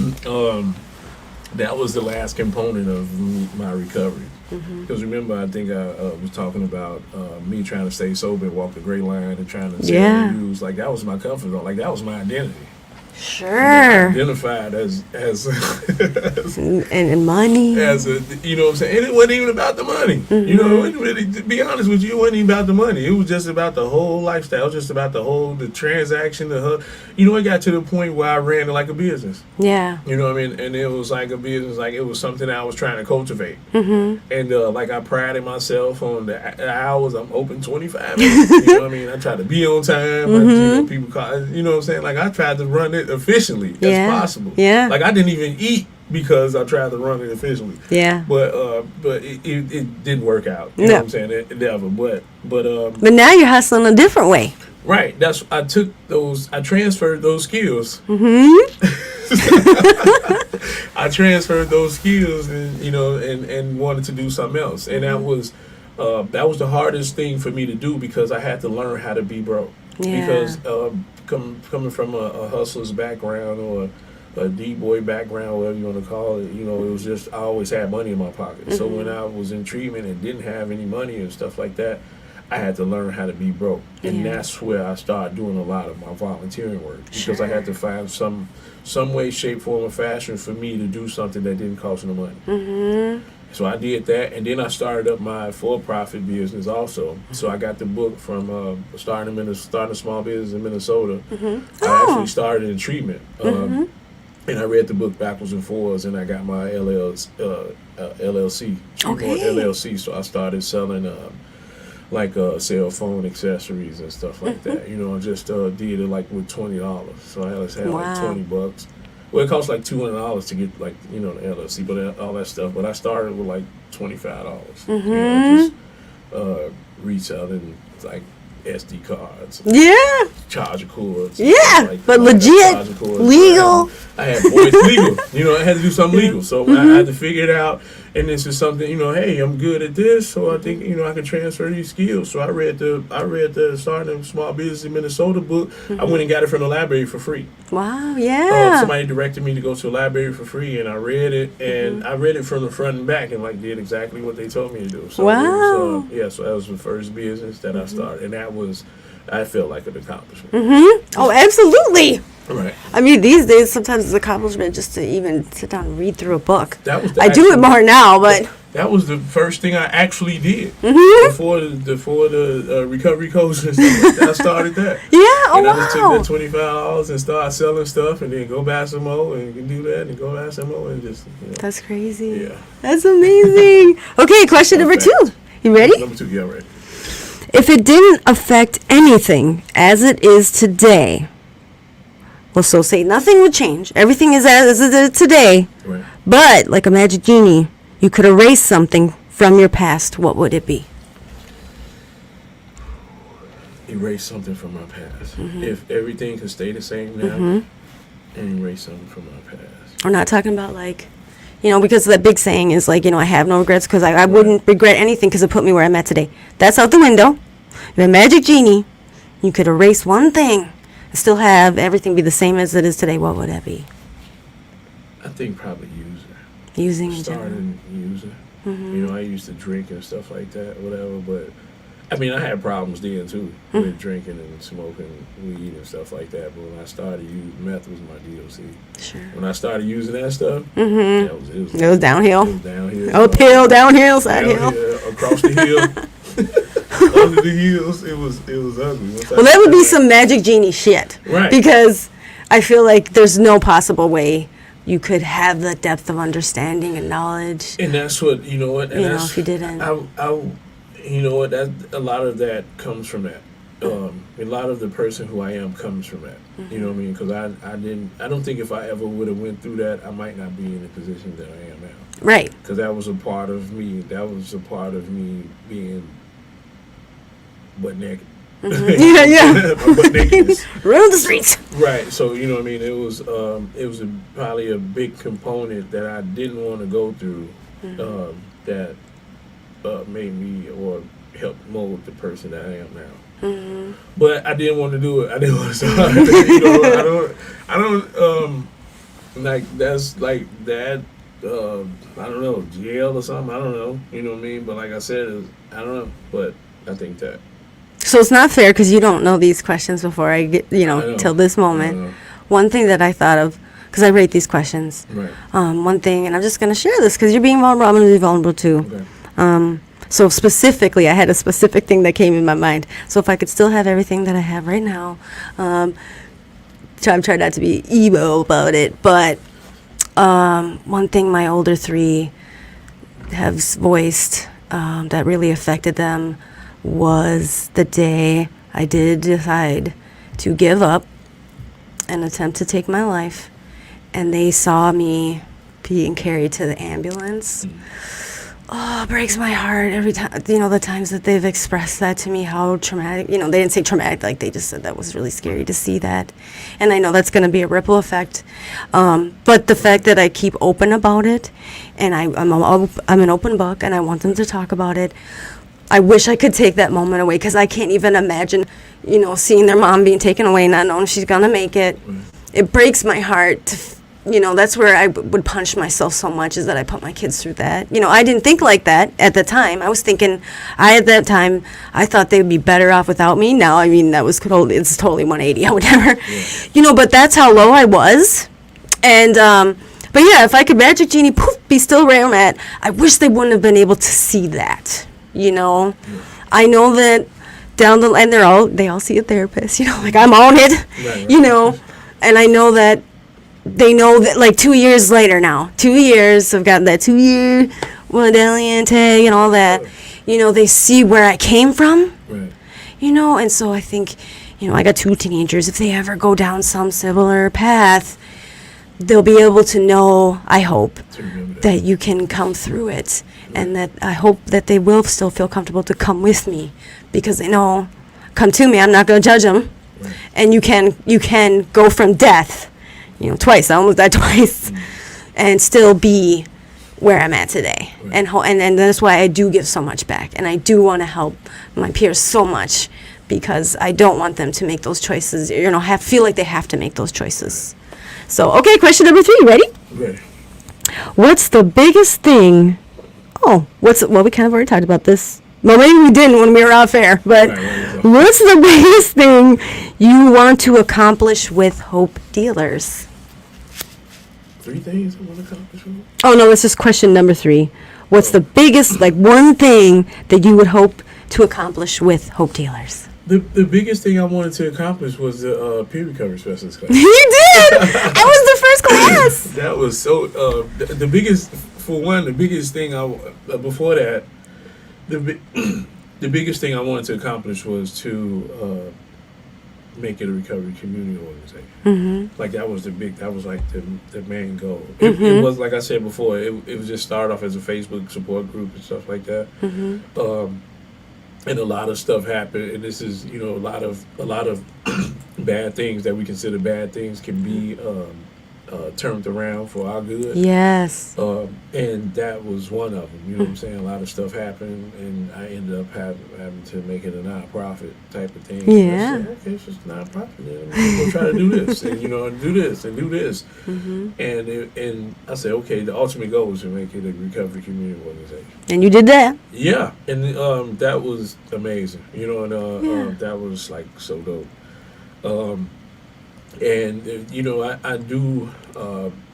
That was the last component of my recovery. Because remember, I think I was talking about me trying to stay sober and walk the gray line and trying to sell and use. Like, that was my comfort zone. Like, that was my identity. Sure. Identified as and money. as a, you know what I'm saying? And it wasn't even about the money. You know, it wasn't really, to be honest with you, it wasn't even about the money. It was just about the whole lifestyle. It was just about the transaction, you know, it got to the point where I ran it like a business. Yeah. You know what I mean? And it was like a business, like it was something I was trying to cultivate. And like I prided myself on the hours. I'm open 25 minutes. You know what I mean? I try to be on time. You know, people call, you know what I'm saying? Like, I tried to run it efficiently as possible. Yeah. Like, I didn't even eat because I tried to run it efficiently. Yeah. But it didn't work out. You know what I'm saying? It never. But now you're hustling a different way. right. I transferred those skills. I transferred those skills and wanted to do something else. And that was the hardest thing for me to do because I had to learn how to be broke. Yeah. Because coming from a hustler's background or a D-boy background, whatever you want to call it, you know, it was just I always had money in my pocket. So when I was in treatment and didn't have any money and stuff like that, I had to learn how to be broke. And that's where I started doing a lot of my volunteering work because I had to find some way, shape, form, or fashion for me to do something that didn't cost no money. So I did that, and then I started up my for-profit business also. So I got the book from starting a small business in Minnesota. I actually started in treatment, and I read the book backwards and forwards, and I got my LLC, LLC. So I started selling cell phone accessories and stuff like that. You know, I just did it like with $20. So I had like $20. Well, it costs like $200 to get like the LLC, but all that stuff. But I started with like $25. You know, just reselling like SD cards, charger cords, but legit, legal. I had boys legal. You know, I had to do something legal, so I had to figure it out. And this is something, hey, I'm good at this, so I think I can transfer these skills. So I read the Starting a Small Business in Minnesota book. I went and got it from the library for free. Wow, yeah. Somebody directed me to go to a library for free, and I read it, and I read it from the front and back, and like did exactly what they told me to do. So wow. It was, so that was the first business that I started, and I felt like an accomplishment. Oh, absolutely. Right. I mean, these days, sometimes it's an accomplishment just to even sit down and read through a book. I do it more now, but that was the first thing I actually did before the recovery coach and stuff. I started that. Yeah. And I just took that $25 and started selling stuff, and then go buy some more, and do that, and go buy some more, and just. That's crazy. Yeah. That's amazing. Okay, question number 2. You ready? Number 2, yeah, ready. If it didn't affect anything as it is today. Well, so say nothing would change. Everything is as it is today. Right. But, like a magic genie, you could erase something from your past. What would it be? Erase something from my past. If everything could stay the same now, and erase something from my past. We're not talking about because that big saying is I have no regrets because I wouldn't regret anything because it put me where I'm at today. That's out the window. You're a magic genie. You could erase one thing. Still have everything be the same as it is today. What would that be? I think probably using starting using. I used to drink and stuff like that, whatever. But I mean, I had problems then too with drinking and smoking weed and stuff like that. But when I started using meth, was my DOC. Sure. When I started using that stuff, it was downhill. It was downhill. Uphill, downhill, side hill. Across the hill. Under the heels, it was ugly. Well, that would be some magic genie shit. Right. Because I feel like there's no possible way you could have the depth of understanding and knowledge. And that's what, And if you didn't. That a lot of that comes from that. A lot of the person who I am comes from that. You know what I mean? Because I don't think if I ever would have went through that, I might not be in the position that I am now. Right. Because that was a part of me. That was a part of me being butt naked. Yeah. Butt nakedness. Run the streets. Right. So it was probably a big component that I didn't want to go through. that made me or helped mold the person that I am now. Mm-hmm. But I didn't want to do it. I didn't want to start. You know, I don't like that's like that. I don't know, jail or something. I don't know. You know what I mean? But like I said, I don't know. But I think that. So it's not fair because you don't know these questions before I get, till this moment. One thing that I thought of, because I rate these questions. Right. One thing, and I'm just going to share this because you're being vulnerable. I'm going to be vulnerable too. Okay. So specifically, I had a specific thing that came in my mind. So if I could still have everything that I have right now, I'm trying not to be emo about it, but one thing my older three have voiced that really affected them was the day I did decide to give up and attempt to take my life, and they saw me being carried to the ambulance. Oh, it breaks my heart every time, the times that they've expressed that to me, how traumatic, they didn't say traumatic, like they just said that was really scary to see that. And I know that's going to be a ripple effect. But the fact that I keep open about it, and I'm an open book, and I want them to talk about it. I wish I could take that moment away, because I can't even imagine, seeing their mom being taken away, not knowing she's going to make it. It breaks my heart to that's where I would punish myself so much, is that I put my kids through that. I didn't think like that at the time. I was thinking, at that time, I thought they would be better off without me. Now, I mean, it's totally 180. I would never, but that's how low I was. And, but yeah, if I could magic genie, poof, be still where I'm at, I wish they wouldn't have been able to see that, I know that down the line, they all see a therapist, like I'm on it, Right. And I know that they know that, like, 2 years later now, 2 years, I've got that 2-year medallion tag and all that, they see where I came from, Right. And so I think, I got 2 teenagers. If they ever go down some similar path, they'll be able to know, I hope, that you can come through it, and that I hope that they will still feel comfortable to come with me, because they know, come to me, I'm not going to judge them, Right. and you can go from death, twice. I almost died twice, and still be where I'm at today. Right. And that's why I do give so much back, and I do want to help my peers so much, because I don't want them to make those choices. Feel like they have to make those choices. So, okay, question number 3. Ready? Ready. What's the biggest thing? Well, we kind of already talked about this. Well, maybe we didn't when we were off air, but Right. what's the biggest thing you want to accomplish with Hope Dealers? 3 things I want to accomplish with it? Oh, no, that's just question number 3. What's the biggest, one thing that you would hope to accomplish with Hope Dealers? The biggest thing I wanted to accomplish was the peer recovery specialist class. You did! I was the first class! That was so, the biggest, for one, the biggest thing before that, the biggest thing I wanted to accomplish was to make it a recovery community organization. Mm-hmm. Like that was like the main goal. It was, like I said before, it was just started off as a Facebook support group and stuff like that. Mm-hmm. And a lot of stuff happened, and this is, a lot of bad things that we consider bad things can be turned around for our good. Yes. And that was one of them. You know what I'm saying? A lot of stuff happened, and I ended up having to make it a nonprofit type of thing. Yeah. I said, okay, it's just a nonprofit. Then we'll try to do this, and and do this, and do this. Mm-hmm. And I said, okay, the ultimate goal was to make it a recovery community organization. And you did that. Yeah, and that was amazing. That was like so dope. And I do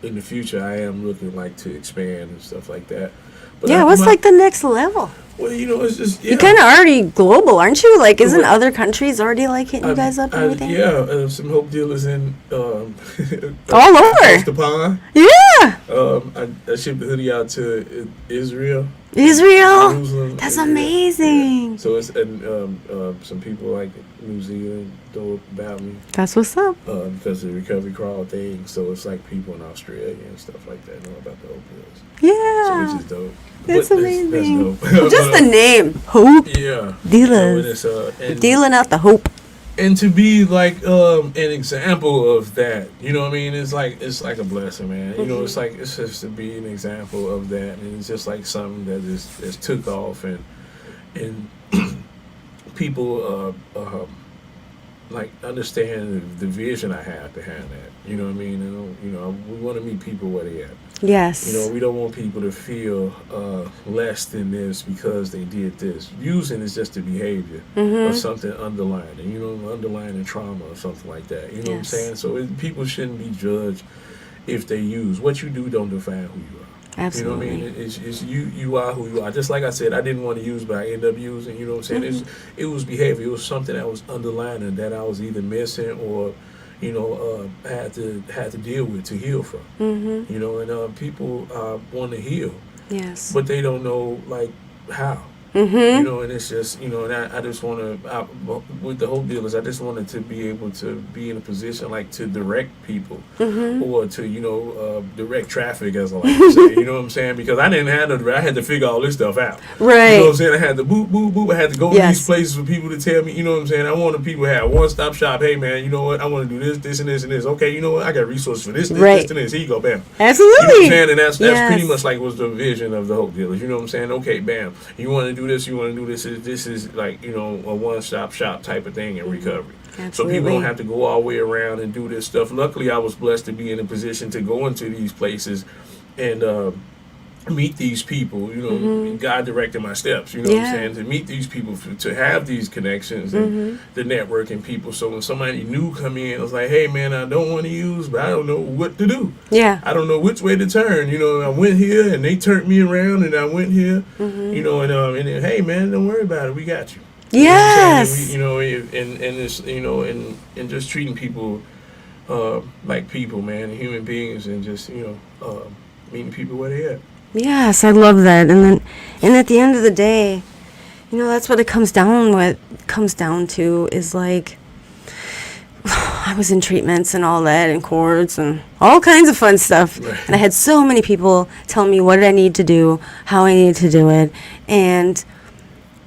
in the future. I am looking like to expand and stuff like that. But What's like the next level? Well, it's just You're kind of already global, aren't you? Like, isn't other countries already like hitting you guys up and everything? Yeah, some Hope Dealers in all across over. the pond. Yeah. I shipped the hoodie out to Israel. Israel. That's amazing. Yeah. So it's some people like New Zealand know about me. That's what's up. Because of the recovery crawl thing. So it's like people in Australia and stuff like that know about the Hope Dealers. Yeah. So which is dope. That's amazing. That's dope. Just the name, Hope Yeah. Dealers. And Dealing out the hope. and to be like an example of that, you know what I mean? It's like a blessing, man. You know, it's just to be an example of that, and it's just like something that is took off, and people like understand the vision I have behind that. You know what I mean? You know, we want to meet people where they at. Yes. You know, we don't want people to feel less than this because they did this. Using is just the behavior of something underlying, you know, underlying trauma or something like that. You know what I'm saying? So people shouldn't be judged if they use. What you do don't define who you are. Absolutely. You know what I mean? It's you are who you are. Just like I said, I didn't want to use, but I ended up using. You know what I'm saying? It was behavior. It was something that was underlying that I was either missing or, you know, had to deal with to heal from. You know, and people want to heal, Yes. but they don't know like how. You know, and it's just, you know, and I just want to, with the whole deal is I just wanted to be able to be in a position like to direct people or to, you know, direct traffic, as I like to say, you know what I'm saying? Because I didn't have I had to figure all this stuff out. Right. You know what I'm saying? I had to boop, boop, boop. I had to go to these places for people to tell me, you know what I'm saying? I wanted people to have one-stop shop. Hey, man, you know what? I want to do this, this, and this, and this. Okay, you know what? I got resources for this, this, this, and this. Here you go, bam. Absolutely. You know what I'm saying? And that's pretty much like was the vision of the whole deal. You know what I'm saying? Okay, bam. You want to do this, you want to do this. This is like, you know, a one-stop shop type of thing in recovery. Absolutely. So people don't have to go all the way around and do this stuff. Luckily, I was blessed to be in a position to go into these places and meet these people. You know, God directed my steps, you know what I'm saying, to meet these people, to have these connections and the networking people. So when somebody new come in, I was like, hey, man, I don't want to use, but I don't know what to do. Yeah. I don't know which way to turn. You know, I went here and they turned me around and I went here, you know, and then, hey, man, don't worry about it. We got you. Yes. You know, and it's, you know, and just treating people like people, man, human beings, and just, you know, meeting people where they at. Yes, I love that. And at the end of the day, you know, that's what it comes down to is like, I was in treatments and all that and cords and all kinds of fun stuff. Right. And I had so many people tell me what I need to do, how I need to do it. And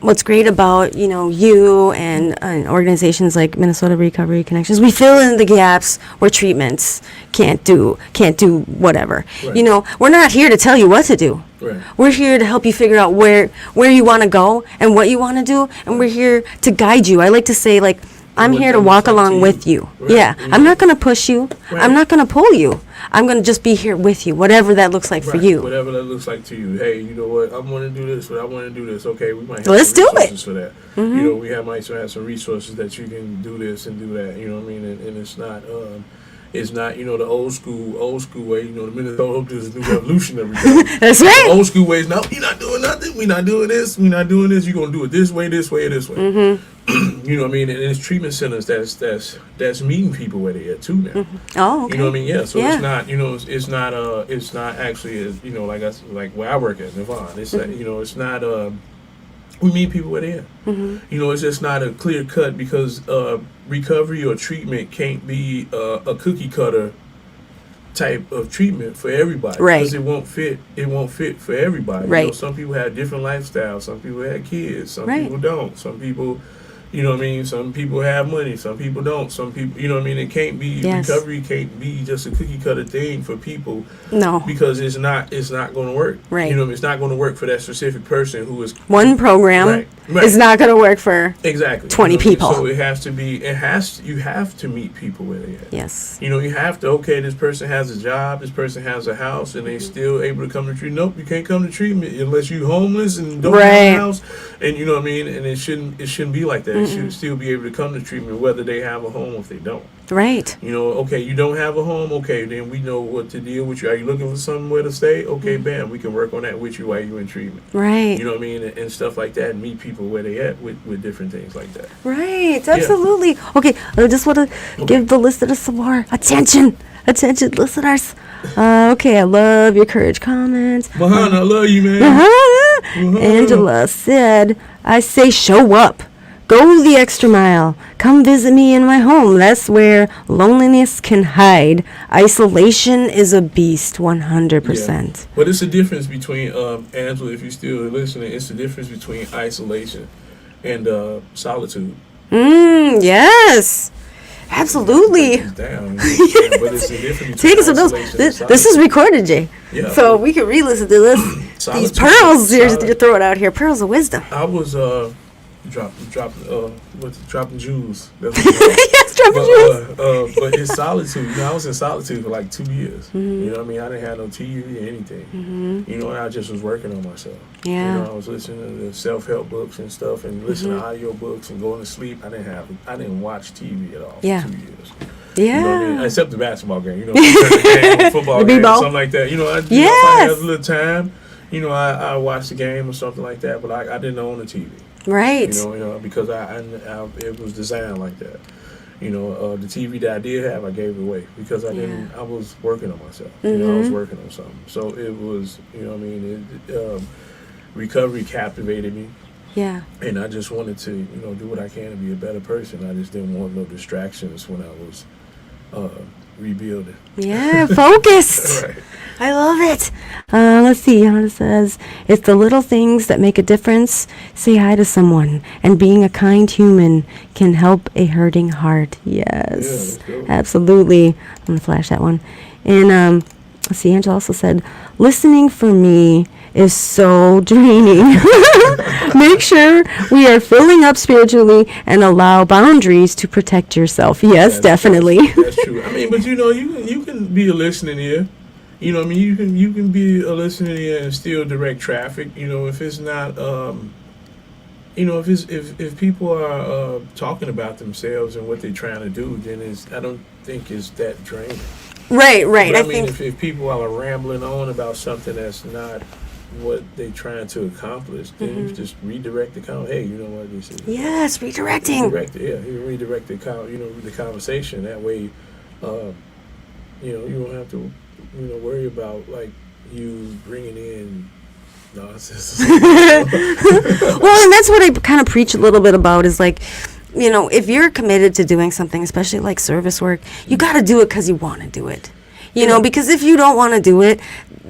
what's great about, you know, you and organizations like Minnesota Recovery Connections, we fill in the gaps where treatments can't do whatever. Right. You know, we're not here to tell you what to do. Right. We're here to help you figure out where you want to go and what you want to do, and we're here to guide you. I like to say, like, I'm here to walk along with you. Right. Yeah, I'm not going to push you. Right. I'm not going to pull you. I'm going to just be here with you, whatever that looks like for you. Whatever that looks like to you. Hey, you know what? I want to do this, but I want to do this. Okay, we might have Let's some do it. resources for that. You know, we might have some resources that you can do this and do that. You know what I mean? And it's not, you know, the old school way. You know, the Minnesota there's a new revolutionary. That's right. The old school ways. No, we're not doing nothing. We're not doing this. We're not doing this. You're gonna do it this way, this way, or this way. You know what I mean? And it's treatment centers that's meeting people where they are too now. Oh, okay. You know what I mean? Yeah. So Yeah. it's not, you know, it's not actually, you know, like where I work at Nirvana. It's like, you know, it's not. We meet people where they are. You know, it's just not a clear cut because recovery or treatment can't be a cookie cutter type of treatment for everybody. Right. Because it won't fit for everybody. Right. You know, some people have different lifestyles. Some people have kids. Some Right. people don't. Some people, you know what I mean? Some people have money. Some people don't. Some people, you know what I mean? It can't be, Yes. recovery can't be just a cookie cutter thing for people. No. Because it's not going to work. Right. You know what I mean? It's not going to work for that specific person who is. One program Right. is not going to work for Exactly. 20 You know what I mean? people. So you have to meet people where they at. Yes. You know, you have to, okay, this person has a job, this person has a house, and they still able to come to treatment. Nope, you can't come to treatment unless you homeless and don't have Right. a house. And you know what I mean? And it shouldn't be like that. It should still be able to come to treatment whether they have a home or if they don't. Right. You know, okay, you don't have a home, okay, then we know what to deal with you. Are you looking for somewhere to stay? Okay, bam, we can work on that with you while you're in treatment. Right. You know what I mean? And stuff like that, and meet people where they at with different things like that. Right, absolutely. Okay, I just want to give the listeners some more attention. Attention, listeners. Okay, I love your courage comments. Mahana, I love you, man. Angela said, I say show up. Go the extra mile. Come visit me in my home. That's where loneliness can hide. Isolation is a beast, 100%. Yeah. But it's a difference between, Angela, if you're still listening, it's the difference between isolation and solitude. Yes. Absolutely. Down, but it's a different Taking some notes. This is recorded, Jay. Yeah. So we can re-listen to this. These pearls you're throwing out here. Pearls of wisdom. I was dropping jewels. Yes, dropping jewels. But in solitude, you know, I was in solitude for like 2 years. You know what I mean? I didn't have no TV or anything. You know, and I just was working on myself. Yeah. You know, I was listening to self-help books and stuff, and listening to audio books and going to sleep. I didn't watch TV at all for 2 years. Yeah. You know what I mean? Except the basketball game. You know, game, football game, something like that. You know, if I had a little time, you know, I watched the game or something like that, but I didn't own a TV. Right. You know, because I it was designed like that. You know, the TV that I did have, I gave it away because I didn't. I was working on myself. You know, I was working on something. So it was, you know what I mean? Recovery captivated me. Yeah. And I just wanted to, you know, do what I can to be a better person. I just didn't want no distractions when I was rebuilding. Yeah, focused. Right. I love it. Let's see. Hannah says, it's the little things that make a difference. Say hi to someone. And being a kind human can help a hurting heart. Yes. Yeah, absolutely. I'm going to flash that one. And let's see. Angela also said, listening for me is so draining. Make sure we are filling up spiritually and allow boundaries to protect yourself. Yes, definitely. That's true. I mean, but you know, you can be a listening ear. You know what I mean? You can be a listening ear and still direct traffic. You know, if it's not, you know, if people are talking about themselves and what they're trying to do, then I don't think it's that draining. Right. But I mean, if people are rambling on about something that's not what they're trying to accomplish, then you just redirect the hey, you know what this is? Yes, redirecting. You redirect the conversation. That way, you know, you don't have to, you know, worry about like you bringing in nonsense. Well, and that's what I kind of preach a little bit about is like, you know, if you're committed to doing something, especially like service work, you got to do it because you want to do it. You know, because if you don't want to do it,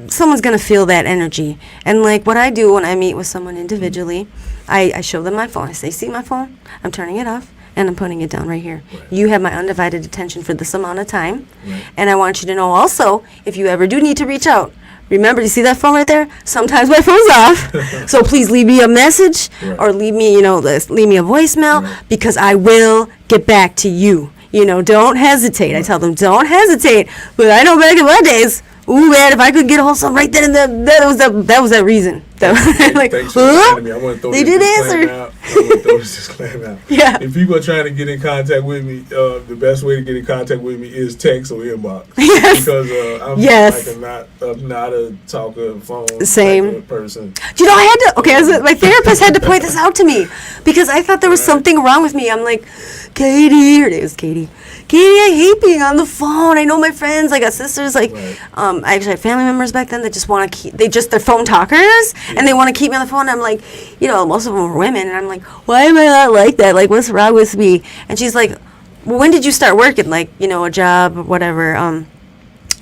someone's going to feel that energy. And like what I do when I meet with someone individually, I show them my phone. I say, see my phone? I'm turning it off and I'm putting it down right here. Right. You have my undivided attention for this amount of time. Right. And I want you to know also, if you ever do need to reach out, remember, you see that phone right there? Sometimes my phone's off. So please leave me a message or leave me, you know, leave me a voicemail because I will get back to you. You know, don't hesitate. I tell them, don't hesitate. But I know back in my days, ooh man, if I could get a hold of something right then and there, that was that reason. Like, they did answer. I want to throw this disclaimer out. Yeah. If people are trying to get in contact with me, the best way to get in contact with me is text or inbox. Yes. Because I'm not a talker phone type of person. Do you know, I had to, my therapist had to point this out to me because I thought there was something wrong with me. I'm like, Katie, her name is Katie, I hate being on the phone. I know my friends, I got sisters, like, I actually had family members back then that just want to keep, they're phone talkers, and they want to keep me on the phone. And I'm like, you know, most of them were women, and I'm like, why am I not like that? Like, what's wrong with me? And she's like, well, when did you start working? Like, you know, a job or whatever,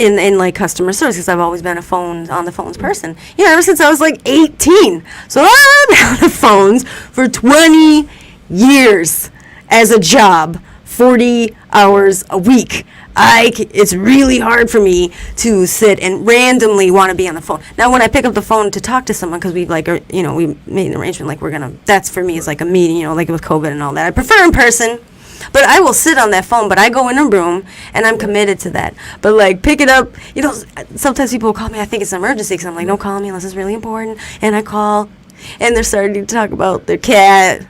in like customer service, because I've always been on the phones person. You know, ever since I was like 18. So I've been on the phones for 20 years as a job. 40 hours a week. It's really hard for me to sit and randomly want to be on the phone. Now, when I pick up the phone to talk to someone, because we made an arrangement, like that's for me is like a meeting, you know, like with COVID and all that. I prefer in person, but I will sit on that phone, but I go in a room and I'm committed to that. But like pick it up, you know, sometimes people will call me, I think it's an emergency, because I'm like, don't call me unless it's really important. And I call, and they're starting to talk about their cat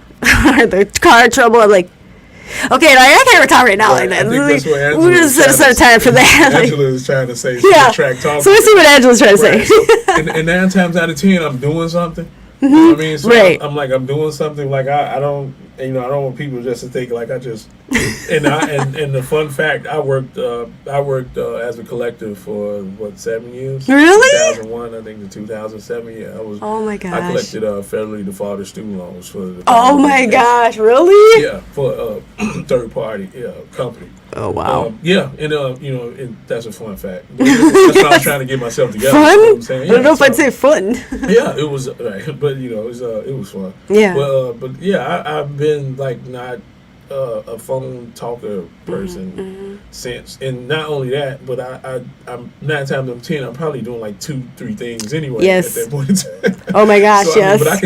or their car trouble. I'm like, okay, I can't talk right now like that. We're going to set aside time for that. Angela is trying to say, track talk. So let's see what Angela's trying to say. So, and 9 times out of 10, I'm doing something. You know what I mean? So I'm doing something like I don't want people just to think like I just and the fun fact, I worked as a collector for 7 years? Really? 2001, I think, to 2007. Yeah, I was. Oh my gosh! I collected federally defaulted student loans for the. Oh my gosh! Really? Yeah, for a third party company. Oh wow! Yeah, and you know, and that's a fun fact. That's what I was trying to get myself together. Fun? You know what I'm saying? I don't know if I'd say fun. Yeah, it was right, but you know, it was fun. Yeah. But yeah, I've been like not a phone talker person since, and not only that, but I'm 9 times out of 10, I'm probably doing like 2-3 things anyway. Yes. At that point in time. Oh my gosh, So, yes. but I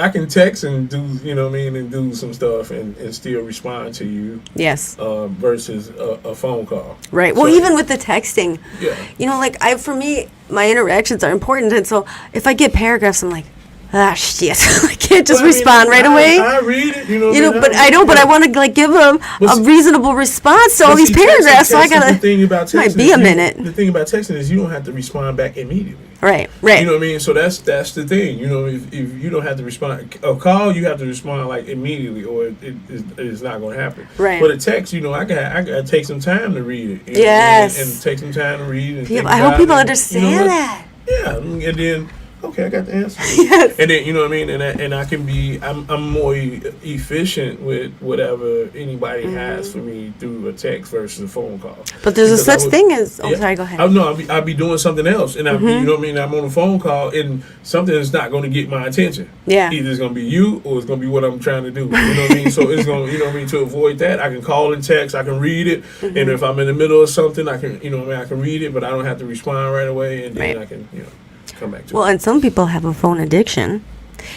can text and do, you know what I mean, and do some stuff and still respond to you. Yes. Versus a phone call. Right. Well, So, even with the texting, yeah. you know, like for me, my interactions are important, and so if I get paragraphs, I'm like, ah, shit, I can't just Well, I mean, respond right away. I read it, you know. But I want to like give them a reasonable response to all these paragraphs. So I gotta. The thing about texting might be a minute. The thing about texting is you don't have to respond back immediately. Right. You know what I mean? So that's the thing. You know, if you don't have to respond, a call you have to respond like immediately, or it's not going to happen. Right. But a text, you know, I got take some time to read it. Yes. And take some time to read it. I hope people understand that. Yeah, and then. Okay, I got the answer. Yes. And then, you know what I mean, and I can be, I'm more efficient with whatever anybody has for me through a text versus a phone call. But there's a such thing as. Sorry, go ahead. I'll be doing something else, and you know what I mean. I'm on a phone call, and something is not going to get my attention. Yeah. Either it's going to be you, or it's going to be what I'm trying to do. You know what I mean. So it's going, you know what I mean. To avoid that, I can call and text. I can read it, and if I'm in the middle of something, I can, you know what I mean. I can read it, but I don't have to respond right away, and then I can, you know. Come back to well, and some people have a phone addiction,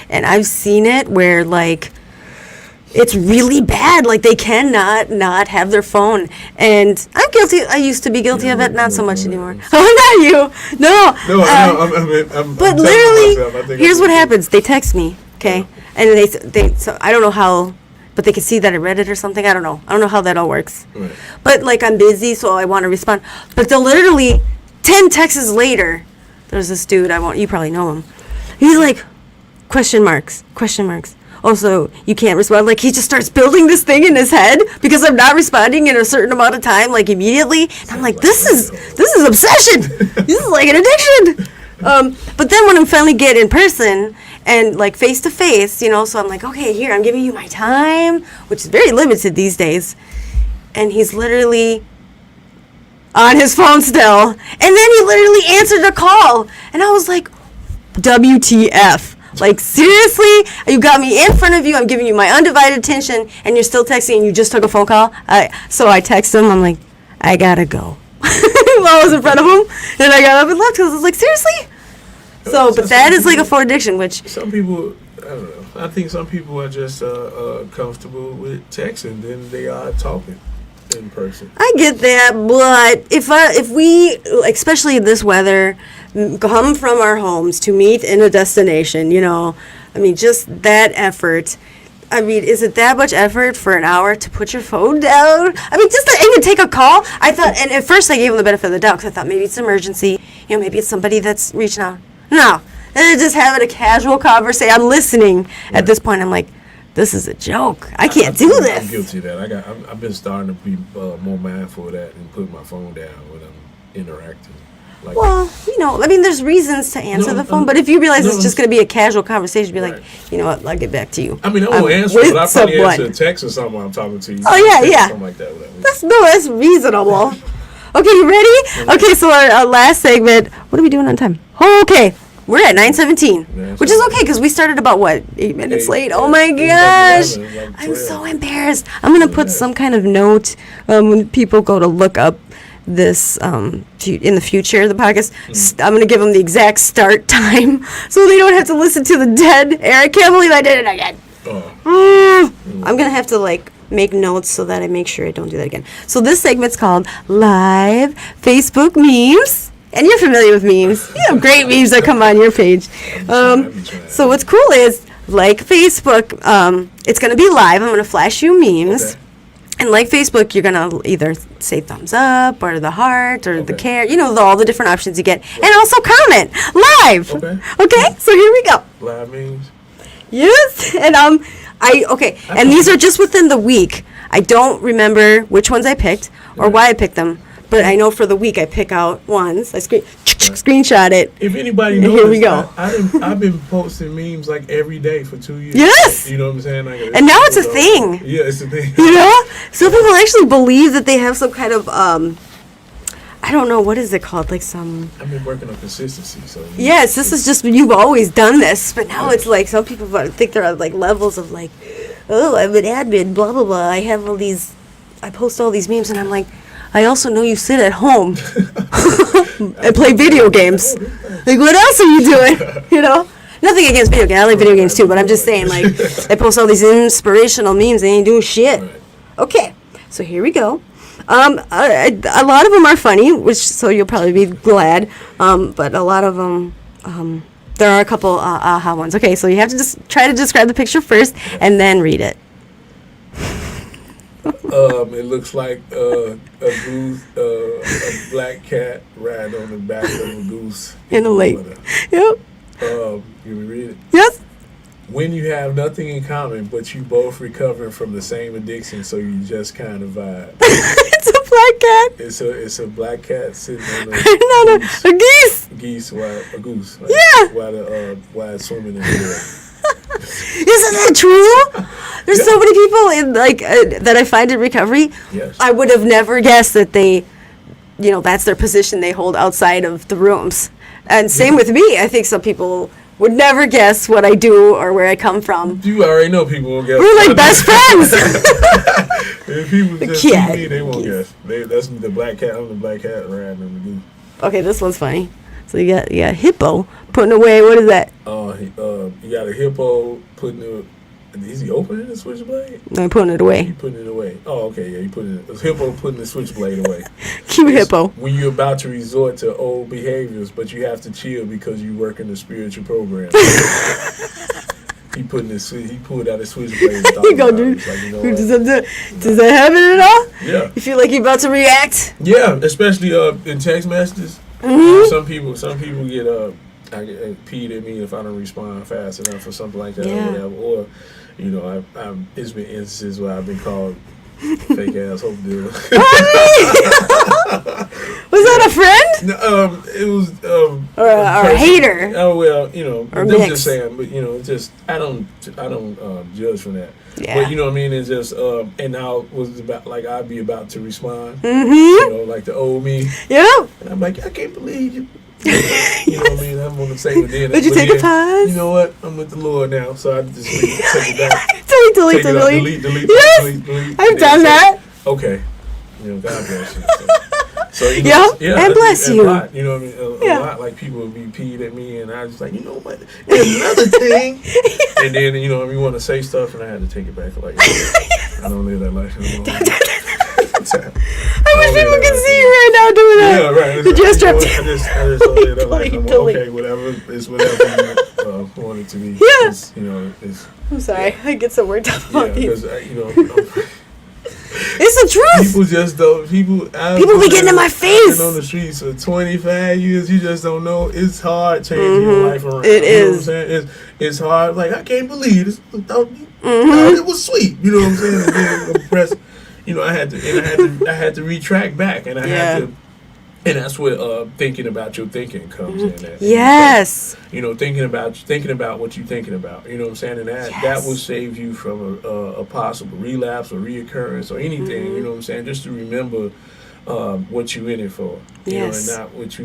and I've seen it where like it's really bad. Like they cannot not have their phone, and I'm guilty. I used to be guilty of it, not so much anymore. Oh, not you. No. I'm but literally, here's what happens. They text me, okay, and they. So I don't know how, but they can see that I read it or something. I don't know how that all works. Right. But like I'm busy, so I want to respond. But they'll literally 10 texts later. There's this dude, you probably know him. He's like, question marks. Also, you can't respond. Like, he just starts building this thing in his head because I'm not responding in a certain amount of time, like, immediately. And I'm like, this is obsession. This is like an addiction. But then when I finally get in person and, like, face-to-face, you know, so I'm like, okay, here, I'm giving you my time, which is very limited these days. And he's literally on his phone still, and then he literally answered a call, and I was like, WTF, like seriously, you got me in front of you, I'm giving you my undivided attention, and you're still texting, and you just took a phone call. So I text him, I'm like, I gotta go. While I was in front of him, and I got up and left, because I was like, seriously? So, but that is like a phone addiction, which some people, I don't know, I think some people are just comfortable with texting than they are talking in person. I get that, but if we, especially in this weather, come from our homes to meet in a destination, you know, I mean, just that effort. I mean, is it that much effort for an hour to put your phone down? I mean, just to even take a call. I thought, and at first I gave him the benefit of the doubt because I thought maybe it's emergency, you know, maybe it's somebody that's reaching out. No, they're just having a casual conversation. I'm listening. Yeah. At this point, I'm like, this is a joke. I can't do this. I'm guilty of that. I've been starting to be more mindful of that and put my phone down when I'm interacting. Like, well, you know, I mean, there's reasons to answer the phone, but if you realize it's just going to be a casual conversation, be like, you know what, I'll get back to you. I mean, I won't answer, but I'll probably answer a text or something while I'm talking to you. Oh, yeah. Something like that. That's reasonable. Okay, you ready? Okay, so our last segment, what are we doing on time? Oh, okay. We're at 9:17, which is okay because we started about, 8 minutes late? Oh, my gosh. I'm so embarrassed. I'm going to put some kind of note when people go to look up this in the future, the podcast. I'm going to give them the exact start time so they don't have to listen to the dead air. I can't believe I did it again. I'm going to have to, make notes so that I make sure I don't do that again. So this segment's called Live Facebook Memes. And you're familiar with memes. You have great memes that come on your page. So what's cool is, like Facebook, it's going to be live. I'm going to flash you memes. Okay. And like Facebook, you're going to either say thumbs up or the heart or the care. You know, all the different options you get. Right. And also comment live. Okay, so here we go. Live memes? Yes. And and these are just within the week. I don't remember which ones I picked or why I picked them. But I know for the week I pick out ones. I screenshot it. If anybody knows, here we go. I've been posting memes every day for 2 years. Yes. You know what I'm saying? And now it's a thing. Yeah, it's a thing. You know? Some people actually believe that they have some kind of, I don't know, what is it called? I've been working on consistency. So yes, this is just, you've always done this. But now it's some people think they're at levels of oh, I'm an admin, blah, blah, blah. I post all these memes, and I'm like, I also know you sit at home and play video games. Like, what else are you doing? You know? Nothing against video games. I like video games too, but I'm just saying, like, I post all these inspirational memes. They ain't doing shit. Right. Okay, so here we go. A lot of them are funny, so you'll probably be glad. But a lot of them, there are a couple aha ones. Okay, so you have to just try to describe the picture first and then read it. It looks like a goose, a black cat riding on the back of a goose In a lake. water. Yep. Can we read it? Yes. When you have nothing in common, but you both recovering from the same addiction, so you just kind of vibe. It's a black cat. It's a black cat sitting on No, a geese. A goose. Like, Yeah. While it's swimming in the river. Isn't that true? There's so many people in that I find in recovery. Yes. I would have never guessed that they, that's their position they hold outside of the rooms. And same with me. I think some people would never guess what I do or where I come from. You already know people won't guess. We're like best friends. If people just cat. see me, they won't guess. That's the black cat. I'm the black cat riding on the goose. Okay, this one's funny. So you got hippo putting away. What is that? You got a hippo putting the. Is he opening the switchblade? I'm putting it away. He putting it away. Oh, okay, yeah. He putting it. A hippo putting the switchblade away. Cute hippo. When you're about to resort to old behaviors, but you have to chill because you work in the spiritual program. He pulled out a switchblade. You go, dude. Like, Does that happen at all? Yeah. You feel like you're about to react? Yeah, especially in text messages. Mm-hmm. Some people get peed at me if I don't respond fast enough or something like that Yeah. or whatever. Or it's been instances where I've been called fake ass hope deal. Was that a friend? No, it was Or a hater? Oh well, Or I'm mix. just saying, but just I don't judge from that. Yeah. But you know what I mean? It's just and I was about like I'd be about to respond. Mm-hmm. Like the old me, Yep. and I'm like, I can't believe you. You know what I mean? I'm on the same day. Would you take a pause? You know what? I'm with the Lord now, so I just take it back. delete. delete. I've done that. Okay. God bless you. So And bless you. A lot, you know what I mean? A lot, like people would be peed at me, and I was like, you know what? There's another thing. And then, we want to say stuff, and I had to take it back. Like, I don't live that life anymore. I wish people could see you right now doing that. Yeah, right. The dress strap. I just don't live that life anymore. Delete. Okay, whatever. It's whatever you want it to be. Yeah. It's I'm sorry. I get so worked up about these. because It's the truth. people just don't. People be getting in my face. Been on the streets for 25 years. You just don't know. It's hard changing your life around. It You is. know what I'm saying? It's hard. Like, I can't believe this. I thought it was sweet. You know what I'm saying? And then I'm pressed. I had to retract back, and I had to. And that's where thinking about your thinking comes in. At. Yes. Thinking about what you're thinking about. You know what I'm saying? And that will save you from a possible relapse or reoccurrence or anything. You know what I'm saying? Just to remember what you're in it for. Yes. And not what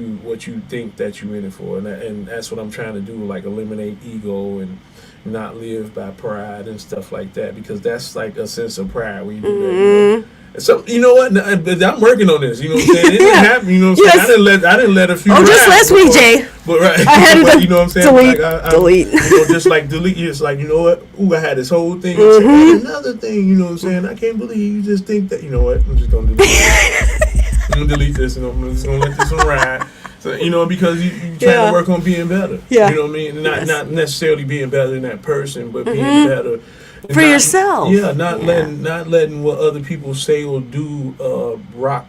you think that you're in it for. And that's what I'm trying to do, like eliminate ego and not live by pride and stuff like that, because that's like a sense of pride when you do that. So you know what? I'm working on this. You know what I'm saying? It didn't happen. You know what I'm saying? I didn't let a few. Just last week, Jay. But right, I had to you know what I'm saying? delete. Like, Delete. Just like delete. It's like, you know what? Ooh, I had this whole thing. Another thing. You know what I'm saying? I can't believe you just think that. You know what? I'm just gonna delete this. I'm gonna delete this, and I'm just gonna let this one ride. So because you trying to work on being better. Yeah. You know what I mean? Not necessarily being better than that person, but being better. For yourself. Yeah, not letting what other people say or do rock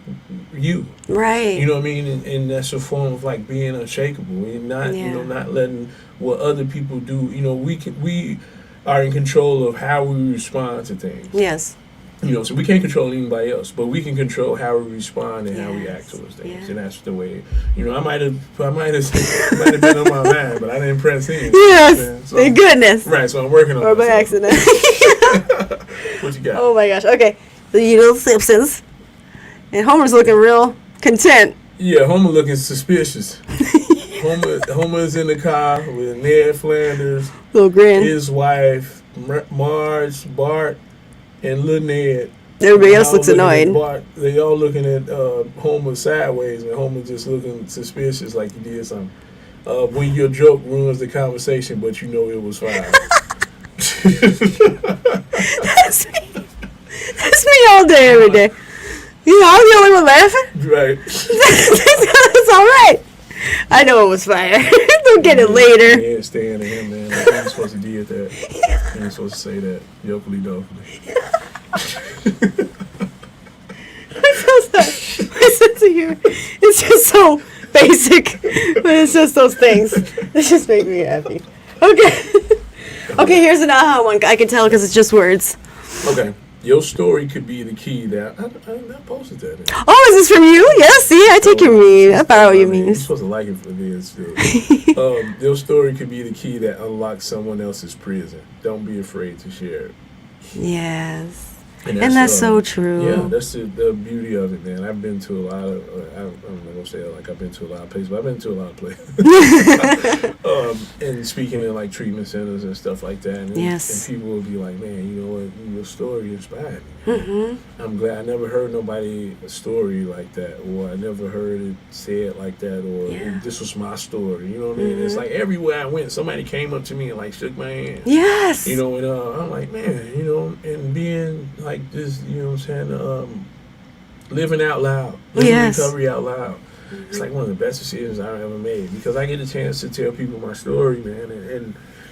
you. Right. You know what I mean? And that's a form of like being unshakable. Not letting what other people do. We are in control of how we respond to things. Yes. So we can't control anybody else, but we can control how we respond and how we act towards things. And that's the way. I might have been on my mind, but I didn't press in. Yes. So, thank goodness. Right. So I'm working on it. Or by accident. What you got? Oh my gosh. Okay. The Simpsons. And Homer's looking real content. Yeah, Homer looking suspicious. Homer's in the car with Ned Flanders, little grin, his wife, Marge, Bart, and Lil Ned. Everybody else All looks looking at annoyed. Bart. They all looking at Homer sideways, and Homer just looking suspicious, like he did something. When your joke ruins the conversation, but you know it was fine. That's me. That's me all day, every day. You know, I'm the only one laughing. Right. It's all right. I know it was fire. They'll get it later. Yeah, staying to him, man. Like, you ain't supposed to do that. You ain't supposed to say that. Yokely dokely. My sense of humor, it's just so basic, but it's just those things. It just make me happy. Okay. Okay, here's an aha one. I can tell because it's just words. Okay. Your story could be the key that I posted that. Oh, is this from you? Yes, see, I take your meme. I borrow your You're memes. supposed to like it for this too. Your story could be the key that unlocks someone else's prison. Don't be afraid to share it. Yes. And that's so true. Yeah, that's the beauty of it, man. I've been to a lot of, I'm not going to say it like I've been to a lot of places, but I've been to a lot of places. And speaking in like treatment centers and stuff like that. And, Yes. And people will be like, man, you know what, your story inspired me. Mm-hmm. I'm glad I never heard nobody a story like that, or I never heard it said like that, or this was my story. You know what I mean? It's like everywhere I went, somebody came up to me and like shook my hand. Yes. You know, and I'm like, man, you know, and being like this, you know what I'm saying, living out loud, living recovery out loud. Mm-hmm. It's like one of the best decisions I've ever made because I get a chance to tell people my story, man,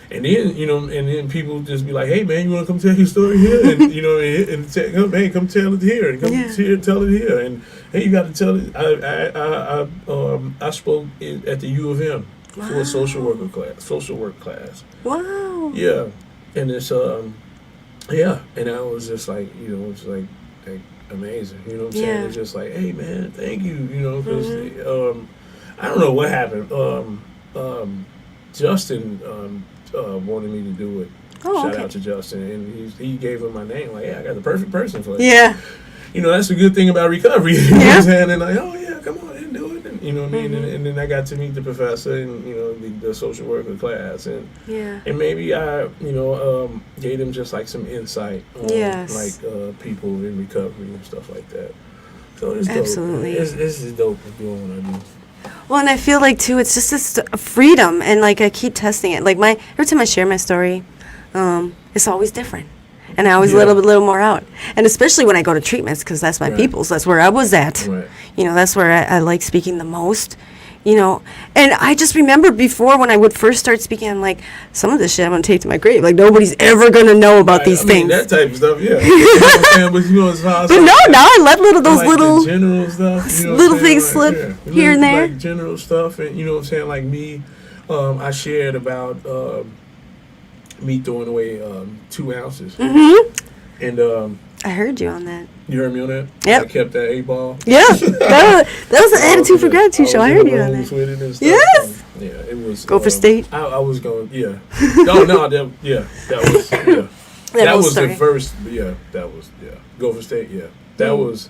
and then, you know, and then people just be like, hey, man, you want to come tell your story here? And, you know, hey, come tell it here, and come here, tell it here. And, hey, you got to tell it. I spoke at the U of M for a social work class. Wow. Yeah. And it's, yeah. And I was just like, you know, it's like amazing. You know what I'm saying? It's just like, hey, man, thank you. You know, because I don't know what happened. Justin wanted me to do it. Shout out to Justin, and he gave him my name. Like, yeah, I got the perfect person for it. Yeah. You know, that's a good thing about recovery. You know what I'm saying? And like, oh yeah, come on and do it. And, you know what I mean? And then I got to meet the professor and, you know, the social worker class, and maybe I, you know, gave them just like some insight on like people in recovery and stuff like that. So it's dope. Absolutely, it's dope doing what I do. Well, and I feel like too, it's just this freedom, and like I keep testing it. Like every time I share my story, it's always different, and I always let a little more out. And especially when I go to treatments, because that's my people's. That's where I was at. Right. You know, that's where I like speaking the most. You know, and I just remember before when I would first start speaking, I'm like, some of this shit I'm gonna take to my grave. Like nobody's ever gonna know about these things. That type of stuff, yeah. You know what I'm saying? But you know, it's how. But no, now I let those like little the general stuff, you know, little things slip here and there. Like general stuff, and you know what I'm saying. Like me, I shared about me throwing away 2 ounces, and I heard you on that. You heard me on that? Yep. I kept that 8-ball. Yeah, that was an Attitude for Gratitude show. I heard you on that. With it and stuff. Yes. Yeah, it was. Go for state. I was going. Yeah. No. That was. Yeah. That was the first. Yeah. That was. Yeah. Go for state. Yeah. That was.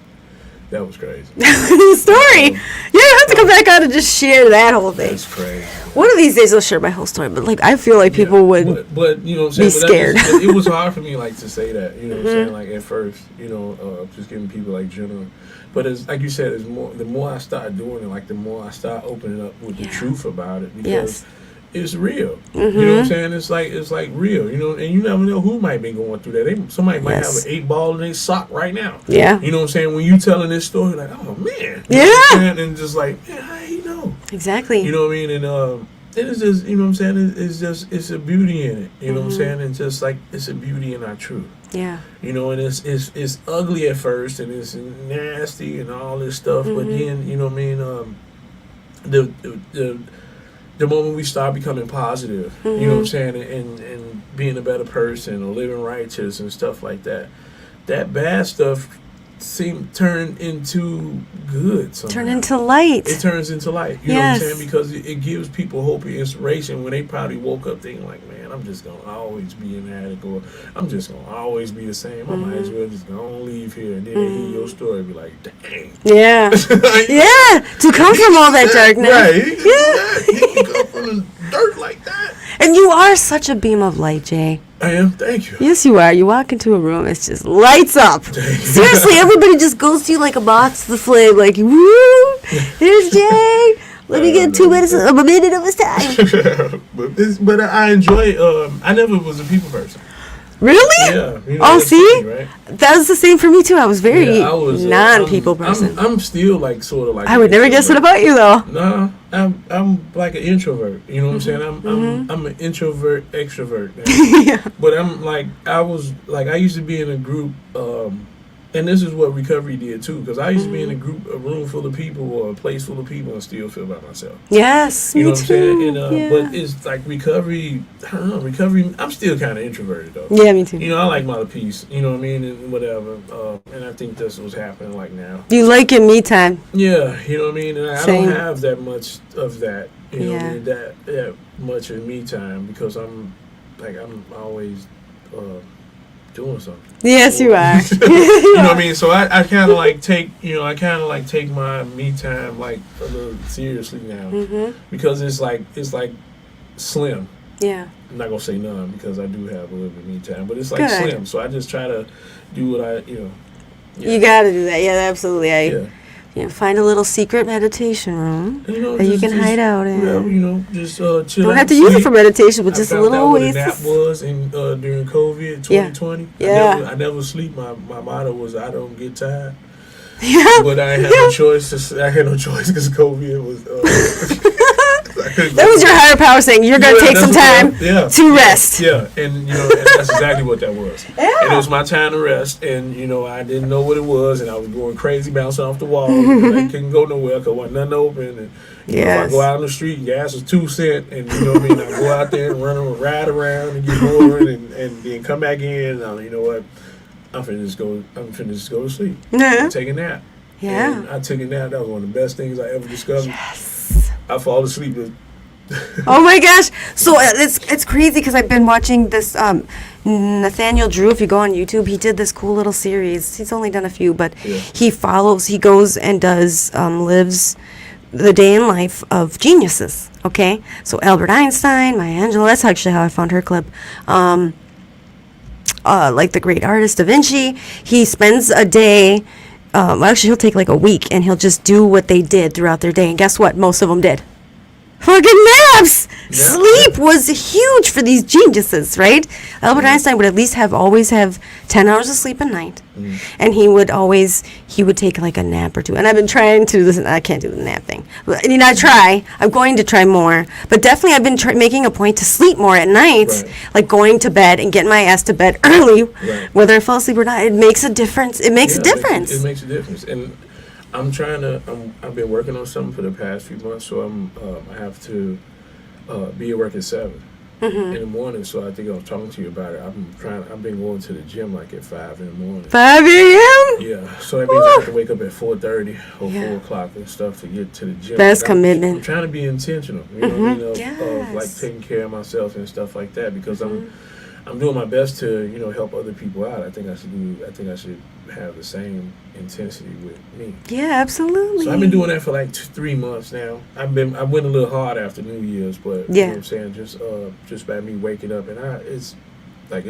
That was crazy. The story. You don't have to come back out and just share that whole thing. That's crazy. One of these days I'll share my whole story, but like I feel like people would but you know what I'm saying? be scared. It was hard for me like to say that, you know what I'm saying? Like at first, you know, just giving people like general. But as like you said, the more I start doing it, like the more I start opening up with the truth about it because it's real. You know what I'm saying? It's like real, you know, and you never know who might be going through that. Somebody might have an 8-ball in their sock right now. Yeah. You know what I'm saying? When you telling this story, like, oh man. You know what I'm saying? And just like, man, how you know? Exactly. You know what I mean? And it's just, you know what I'm saying? It's a beauty in it. You know what I'm saying? And just like it's a beauty in our truth. Yeah. You know, and it's ugly at first and it's nasty and all this stuff, but then, you know what I mean, the moment we start becoming positive, you know what I'm saying, and being a better person or living righteous and stuff like that, that bad stuff turn into good somehow. Turn into light. It turns into light. You know what I'm saying? Because it gives people hope and inspiration when they probably woke up thinking like, man, I'm just going to always be an addict or I'm just going to always be the same. I might as well just go and leave here. And then they hear your story and be like, dang. Yeah. Yeah. To come from all that darkness. Right. You can come from the dirt like that. And you are such a beam of light, Jay. I am. Thank you. Yes, you are. You walk into a room, it's just lights up. Seriously, everybody just goes to you like a box to the flame. Like, woo! Here's Jay. Let me get 2 minutes, a minute of his time. but I enjoy. I never was a people person. Really? Yeah. You know, Oh, that's see? funny, right? That was the same for me too. I was very Yeah, I was, non-people person. I'm still like sort of like. I would never guess it about you though. Nah, I'm like an introvert. You know what I'm saying? I'm an introvert extrovert. Yeah. But I'm like I used to be in a group, and this is what recovery did too. Because I used to be in a room full of people or a place full of people and still feel by myself. Yes, You know me what I'm too. saying? And Yeah. but it's like recovery. I don't know. Recovery. I'm still kind of introverted though. Yeah, me too. You know, I like my peace. You know what I mean, and whatever. And I think that's what's happening like now. You like your me time? Yeah, you know what I mean. And I Same. don't have that much of that. You know what I Yeah. mean? That much of me time because I'm always doing something. Yes, you are. You know what I mean? So I kind of like take my me time like a little seriously now because it's like slim. Yeah. I'm not gonna say none because I do have a little bit of me time, but it's like Good. slim. So I just try to do what I Yeah. You gotta do that. Yeah, absolutely. Yeah. Find a little secret meditation room You know, that you can hide out in. Yeah, you know, just chill Don't out, have to use it sleep. for meditation, but I just a found little out what a oasis. nap was in during COVID 2020. Yeah. I never sleep. My motto was I don't get tired. Yeah. But I had no choice. I had no choice because COVID was. That was your higher power saying you're gonna take some time to rest. Yeah, and and that's exactly what that was. Yeah. And it was my time to rest, and I didn't know what it was, and I was going crazy, bouncing off the wall. And I couldn't go nowhere because wasn't nothing open. And if I go out on the street, gas was 2 cents, and you know what I mean. I go out there and ride around and get bored, and then come back in. And you know what? I'm finna just go to sleep. Yeah. Take a nap. Yeah. And I took a nap. That was one of the best things I ever discovered. Yes. I fall asleep. Oh my gosh! So it's crazy because I've been watching this Nathaniel Drew. If you go on YouTube, he did this cool little series. He's only done a few, but he goes and does lives the day in life of geniuses. Okay, so Albert Einstein, Maya Angelou. That's actually how I found her clip. Like the great artist Da Vinci. He spends a day. Actually, he'll take like a week and he'll just do what they did throughout their day. And guess what? Most of them did. Fucking naps! Yeah. Sleep was huge for these geniuses, right? Albert Einstein would at least always have 10 hours of sleep a night. And he would take like a nap or two. And I've been trying to listen. I can't do the nap thing. I mean, I'm going to try more. But definitely I've been making a point to sleep more at night. Right. Like going to bed and getting my ass to bed early. Right. Whether I fall asleep or not, it makes a difference. It makes a difference. It makes a difference. And I've been working on something for the past few months, so I have to be at work at 7 in the morning. So I think I was talking to you about it. I've been going to the gym like at 5 in the morning. 5 a.m.? Yeah, so that means I have to wake up at 4:30 or 4 o'clock and stuff to get to the gym. That's Like, commitment. I'm trying to be intentional, you know what I mean, of Yes. like taking care of myself and stuff like that because I'm doing my best to help other people out. I think I should have the same intensity with me. Yeah, absolutely. So I've been doing that for like 3 months now. I went a little hard after New Year's, but you know what I'm saying, just by me waking up and it's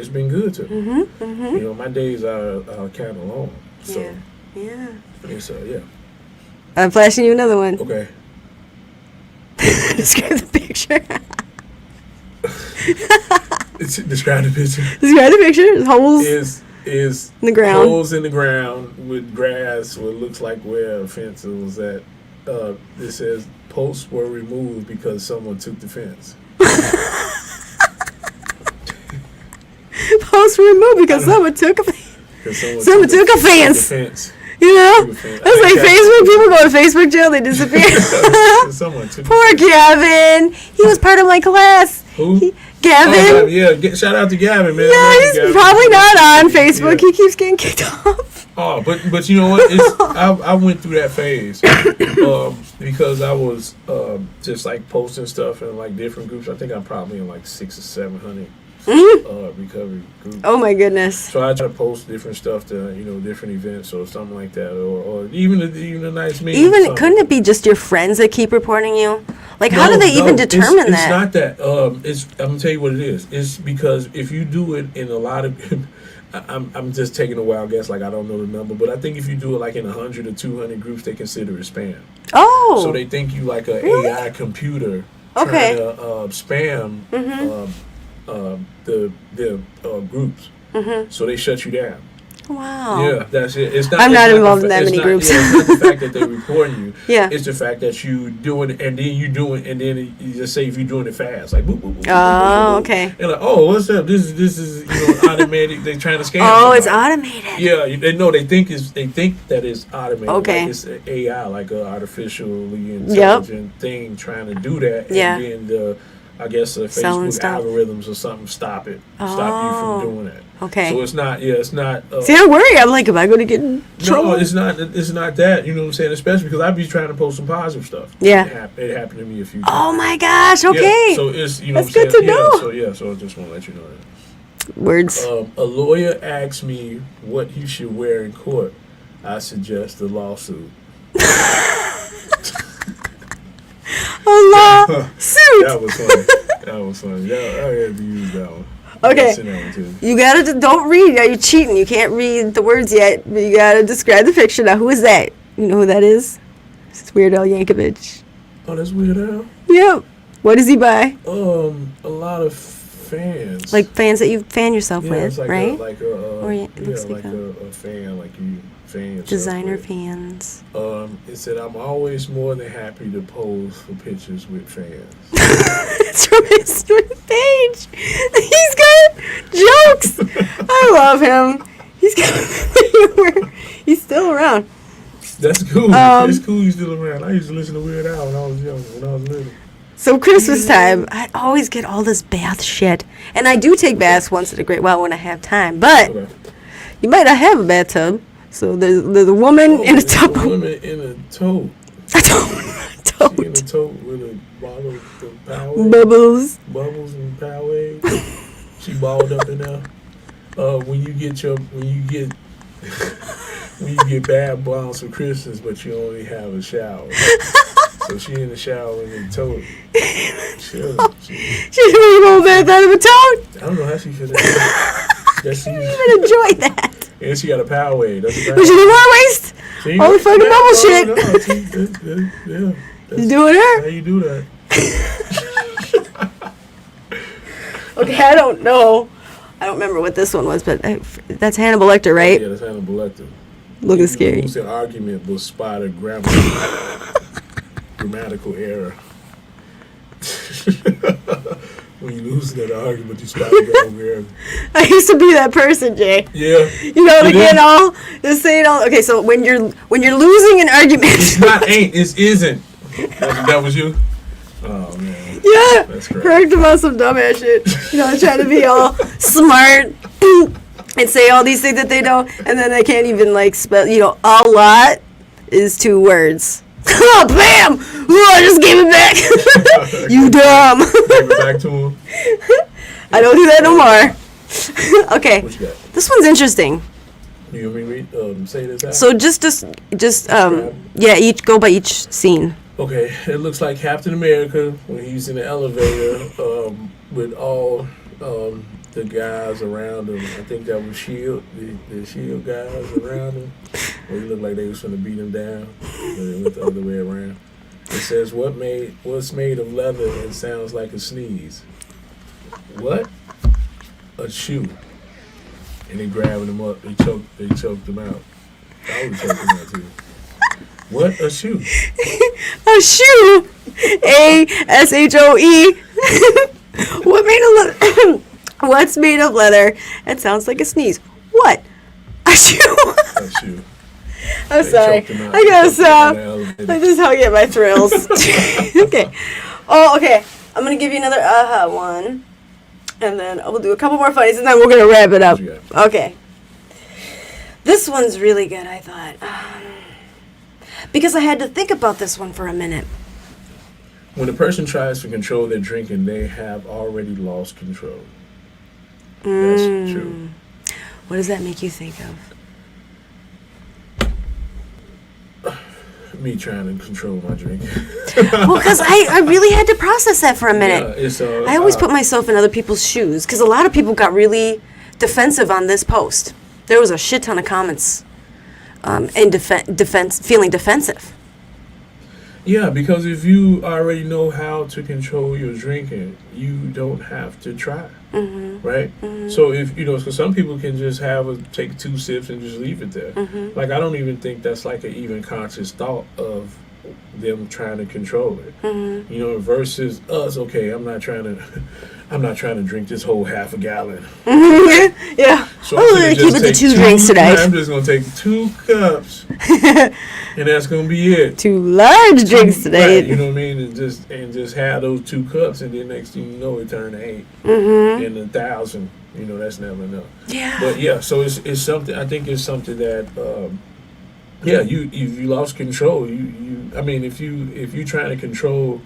been good to me. My days are kind of long. So Yeah. it's yeah. I'm flashing you another one. Okay. Describe the picture. Describe the picture. Describe the picture. Holes Is in the ground. Holes in the ground with grass. What looks like where a fence was at. It says posts were removed because someone took the fence. Posts removed because someone took a fence. You know? That's like Facebook. People go to Facebook jail, they disappear. Someone took Poor Gavin. He was part of my class. Who? Gavin. Oh, yeah, shout out to Gavin, man. Yeah, he's Gavin. probably not on Facebook. Yeah. He keeps getting kicked off. Oh, but you know what? I went through that phase because I was just like posting stuff in like different groups. I think I'm probably in like 600 or 700 recovery groups. Oh my goodness. So I try to post different stuff to different events or something like that, or even a nice meeting. Couldn't it be just your friends that keep reporting you? Like, how do they even determine it's that? not that. I'm gonna tell you what it is. It's because if you do it in a lot of, I'm just taking a wild guess. Like I don't know the number, but I think if you do it like in 100 or 200 groups, they consider it spam. Oh. So they think you like a Really? AI computer Okay. trying to spam the groups. So they shut you down. Wow. Yeah, that's it. It's not. I'm it's not the involved in fa- that it's many not- groups. Yeah, it's not the fact that they're reporting you. Yeah. It's the fact that you doing it, and then you doing, and then you just say if you're doing it fast, like boop boop boop. Oh, boop, boop. okay. And like, oh, what's up? This is automatic. They trying to scam. Oh, it's somebody. automated. Yeah, they know. They think that it's automated. Okay. Like it's an AI, like an artificially intelligent thing trying to do that. Yeah. And then I guess the Selling Facebook stuff. algorithms or something stop you from doing that. Okay. So it's not. Yeah, it's not. See, I worry. I'm like, am I going to get in trouble? No, it's not. It's not that. You know what I'm saying? Especially because I be trying to post some positive stuff. Yeah. It happened to me a few times. Oh my gosh. Okay. Yeah, so it's That's what good I'm to saying? know. So I just want to let you know that. Words. A lawyer asked me what he should wear in court. I suggest a lawsuit. Allah suit. That was funny. That was funny. Yeah, I had to use that one. Okay. I seen that one too. You gotta don't read. Now you're cheating. You can't read the words yet. But you gotta describe the picture. Now, who is that? You know who that is? It's Weird Al Yankovic. Oh, that's Weird Al. Yep. What does he buy? A lot of fans. Like fans that you fan yourself yeah, with, it's like right? it looks like like a fan, like you fan yourself Designer with. fans. It said, I'm always more than happy to pose for pictures with fans. It's from his page. He's got jokes. I love him. He's got humor. He's still around. That's cool. It's cool he's still around. I used to listen to Weird Al when I was young, when I was little. So Christmas time, I always get all this bath shit. And I do take baths once in a great while when I have time. But Okay. you might not have a bathtub. So there's a woman in a tub. A woman in a tote. A She in a tote. tote with a bottle of Powerade. Bubbles. Bubbles and Powerade. She balled up in there. When you get bad bombs for Christmas, but you only have a shower. So she in the shower in the tote. Sure. She didn't even go bath out of a tote. I don't know how she could have. I didn't even enjoy that. And she got a Powerade. That's a But she didn't want to waste See, all the fucking bubble shit. No, see, yeah. You doing her? How you do that? Okay, I don't know. I don't remember what this one was, but that's Hannibal Lecter, right? Yeah, that's Hannibal Lecter. Looking scary. Lose an argument will spot a grammatical error. When you lose that argument, you spot a grammatical error. I used to be that person, Jay. Yeah. You know, to You get do? all just saying all. Okay, so when you're losing an argument, It's not ain't. It's isn't. That was you. Oh man. yeah, That's correct. correct about some dumbass shit. You know, trying to be all smart and say all these things that they don't, and then they can't even like spell. You know, a lot is 2 words. Oh, bam! Oh, I just gave it back. You dumb. Give it back to him. I don't do that no more. Okay, What you got? this one's interesting. You want me to read? Say this out. So just yeah, each go by each scene. Okay, it looks like Captain America when he's in the elevator with all the guys around him. I think that was Shield, the Shield guys around him. Well, he looked like they was trying to beat him down, but it went the other way around. It says, "What's made of leather and sounds like a sneeze? What? A shoe." And they grabbing him up. They choked him out. I would choke him out too. What? A shoe? A shoe. ASHOE. What made of leather? What's made of leather? It sounds like a sneeze. What? A shoe. A shoe. I'm They sorry. choked him out. I gotta They choked him stop. out in the elevator. Like, this is how I get my thrills. Okay. Oh, okay. I'm gonna give you another aha one, and then we'll do a couple more funnies, and then we're gonna wrap it up. What you got? Okay. This one's really good, I thought, because I had to think about this one for a minute. When a person tries to control their drinking, they have already lost control. That's true. What does that make you think of? me trying to control my drinking. Well, because I really had to process that for a minute. Yeah, it's, I always put myself in other people's shoes because a lot of people got really defensive on this post. There was a shit ton of comments in defense, feeling defensive. Yeah, because if you already know how to control your drinking, you don't have to try, right? So if because some people can just take 2 sips and just leave it there. Like I don't even think that's like an even conscious thought of them trying to control it. Versus us. Okay, I'm not trying to drink this whole half a gallon. Yeah. So I'm gonna keep it to 2 drinks today. I'm just gonna take 2 cups, and that's gonna be it. 2 large drinks today. Right, you know what I mean? And just have those 2 cups, and then next thing you know, it turned to 8 and 1,000. That's never enough. Yeah. But yeah, so it's something. I think it's something that. You lost control. If you trying to control.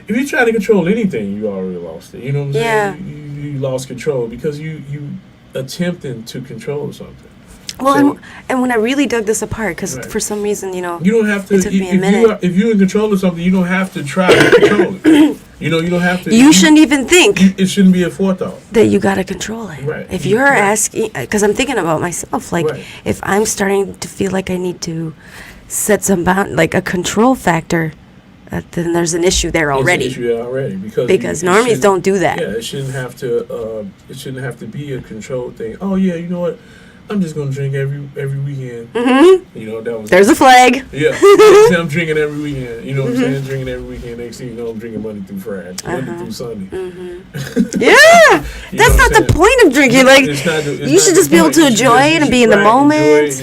If you're trying to control anything, you already lost it. You know what I'm saying? You lost control because you attempting to control something. Well, and when I really dug this apart, because for some reason, you don't have to. it took me a minute. If you're in control of something, you don't have to try to control it. You don't have to. You shouldn't even think it shouldn't be a forethought that you got to control it. Right. If you're asking, because I'm thinking about myself, like if I'm starting to feel like I need to set some bound, like a control factor. Then there's an issue there already. It's an issue already because normies don't do that. Yeah, it shouldn't have to. It shouldn't have to be a controlled thing. Oh yeah, you know what? I'm just gonna drink every weekend. That was. There's a flag. Yeah, I'm drinking every weekend. You know what I'm saying? Drinking every weekend. Next thing you know, I'm drinking Monday through Friday, Monday through Sunday. Yeah, that's not the point of drinking. Like you should just be able to enjoy it and be in the moment.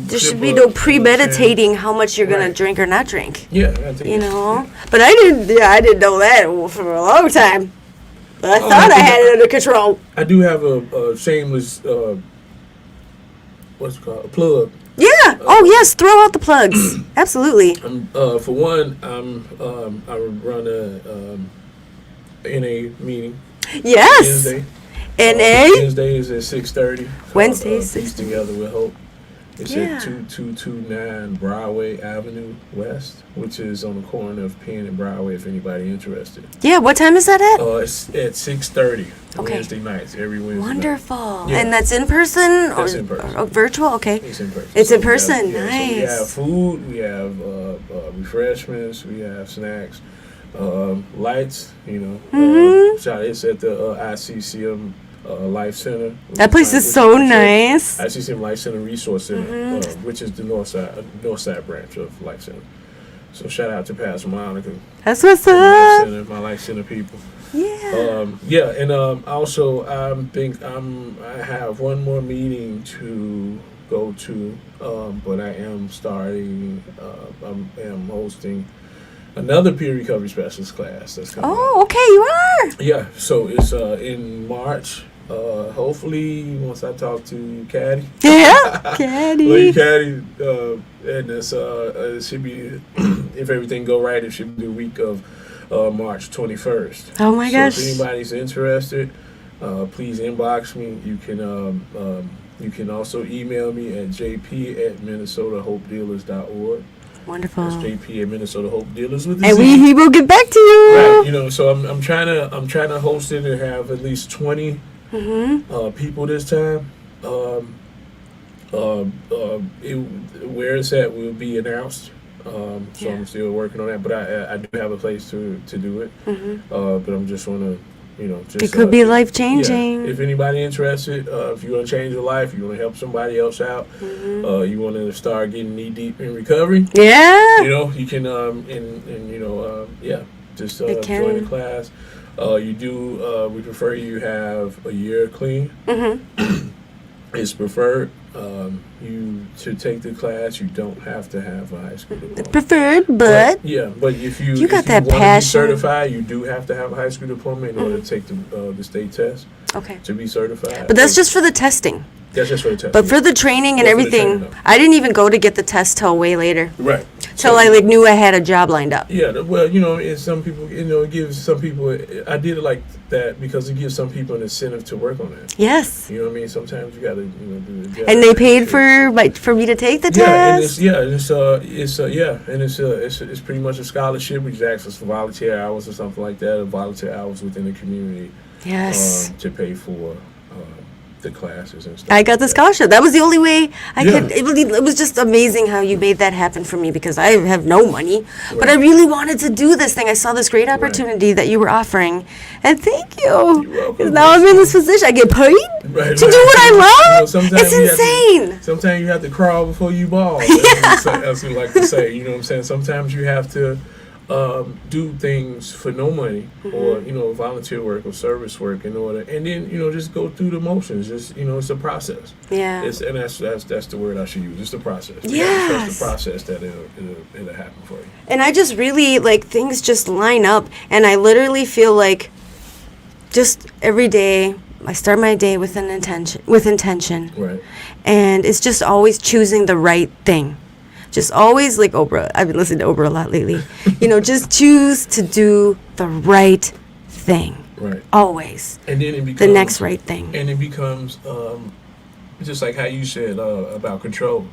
There should be no premeditating how much you're gonna drink or not drink. Yeah, But I didn't know that for a long time. But I thought I had it under control. I do have a shameless. What's it called? A plug. Yeah. Oh yes, throw out the plugs. Absolutely. For one, I run a NA meeting. Yes. Wednesday. NA. Wednesday is at 6:30. Wednesdays. Peace Together with Hope. It's Yeah. at 2229 Broadway Avenue West, which is on the corner of Penn and Broadway. If anybody interested. Yeah. What time is that at? It's at 6:30. Okay. Wednesday nights, every Wednesday. Wonderful. Yeah. And that's in person That's or, in person. or virtual? Okay. It's in person. It's in we person. have, Nice. So we have food, we have refreshments, we have snacks, lights. It's at the ICCM Life Center. That place is so nice. ICCM Life Center Resource Center, which is the north side branch of Life Center. So shout out to Pastor Monica. That's what's Life up. Center, my Life Center people. Yeah. And also I have one more meeting to go to, but I am starting. I am hosting another peer recovery specialist class that's coming. Oh, okay, you are. Yeah, so it's in March. Hopefully, once I talk to Caddy. Yeah, Caddy. Lady Caddy, and it should be, if everything go right, it should be the week of March 21st. Oh my gosh. So if anybody's interested, please inbox me. You can also email me at jp@minnesotahopedealers.org. Wonderful. That's JP at Minnesota Hope Dealers with the And Z. he will get back to you. Right, so I'm trying to host it and have at least 20 people this time. Where it's at will be announced. So I'm still working on that, but I do have a place to do it. But I'm just want to, just it could be life changing. Yeah, if anybody interested, if you want to change your life, you want to help somebody else out, you want to start getting knee deep in recovery. Yeah. You can just join the class. We prefer you have a year clean. It's preferred. You to take the class, you don't have to have a high school diploma. Preferred, but but if you got if that you want passion. to be certified, you do have to have a high school diploma in order to take the state test. Okay. To be certified. But that's just for the testing. That's just for the test. But for the training and Yeah, for the everything, training, no. I didn't even go to get the test till way later. Right. Till I like knew I had a job lined up. Yeah, well, and some people, it gives some people. I did it like that because it gives some people an incentive to work on that. Yes. You know what I mean? Sometimes you got to, do the job. And they paid for me to take the test. It's pretty much a scholarship. We just ask us for volunteer hours or something like that, or volunteer hours within the community. Yes. To pay for the classes and stuff. I got the scholarship. That was the only way I Yeah. could. It was just amazing how you made that happen for me because I have no money, but Right. I really wanted to do this thing. I saw this great opportunity that you were offering, and thank you. You're welcome. 'Cause now I'm in this position. I get paid Right, to do right. what I love. Sometimes It's you have to- insane. sometimes you have to crawl before you ball. As we like to say, you know what I'm saying? Sometimes you have to do things for no money or, volunteer work or service work in order, and then, just go through the motions. Just, it's a process. Yeah. And that's the word I should use. It's the process. Yes. Trust the process that it'll happen for you. And I just really, things just line up. And I literally feel like just every day, I start my day with intention. Right. And it's just always choosing the right thing. Just always, like Oprah. I've been listening to Oprah a lot lately. Just choose to do the right thing. Right. Always. And then it becomes The next right thing. And it becomes just like how you said about control.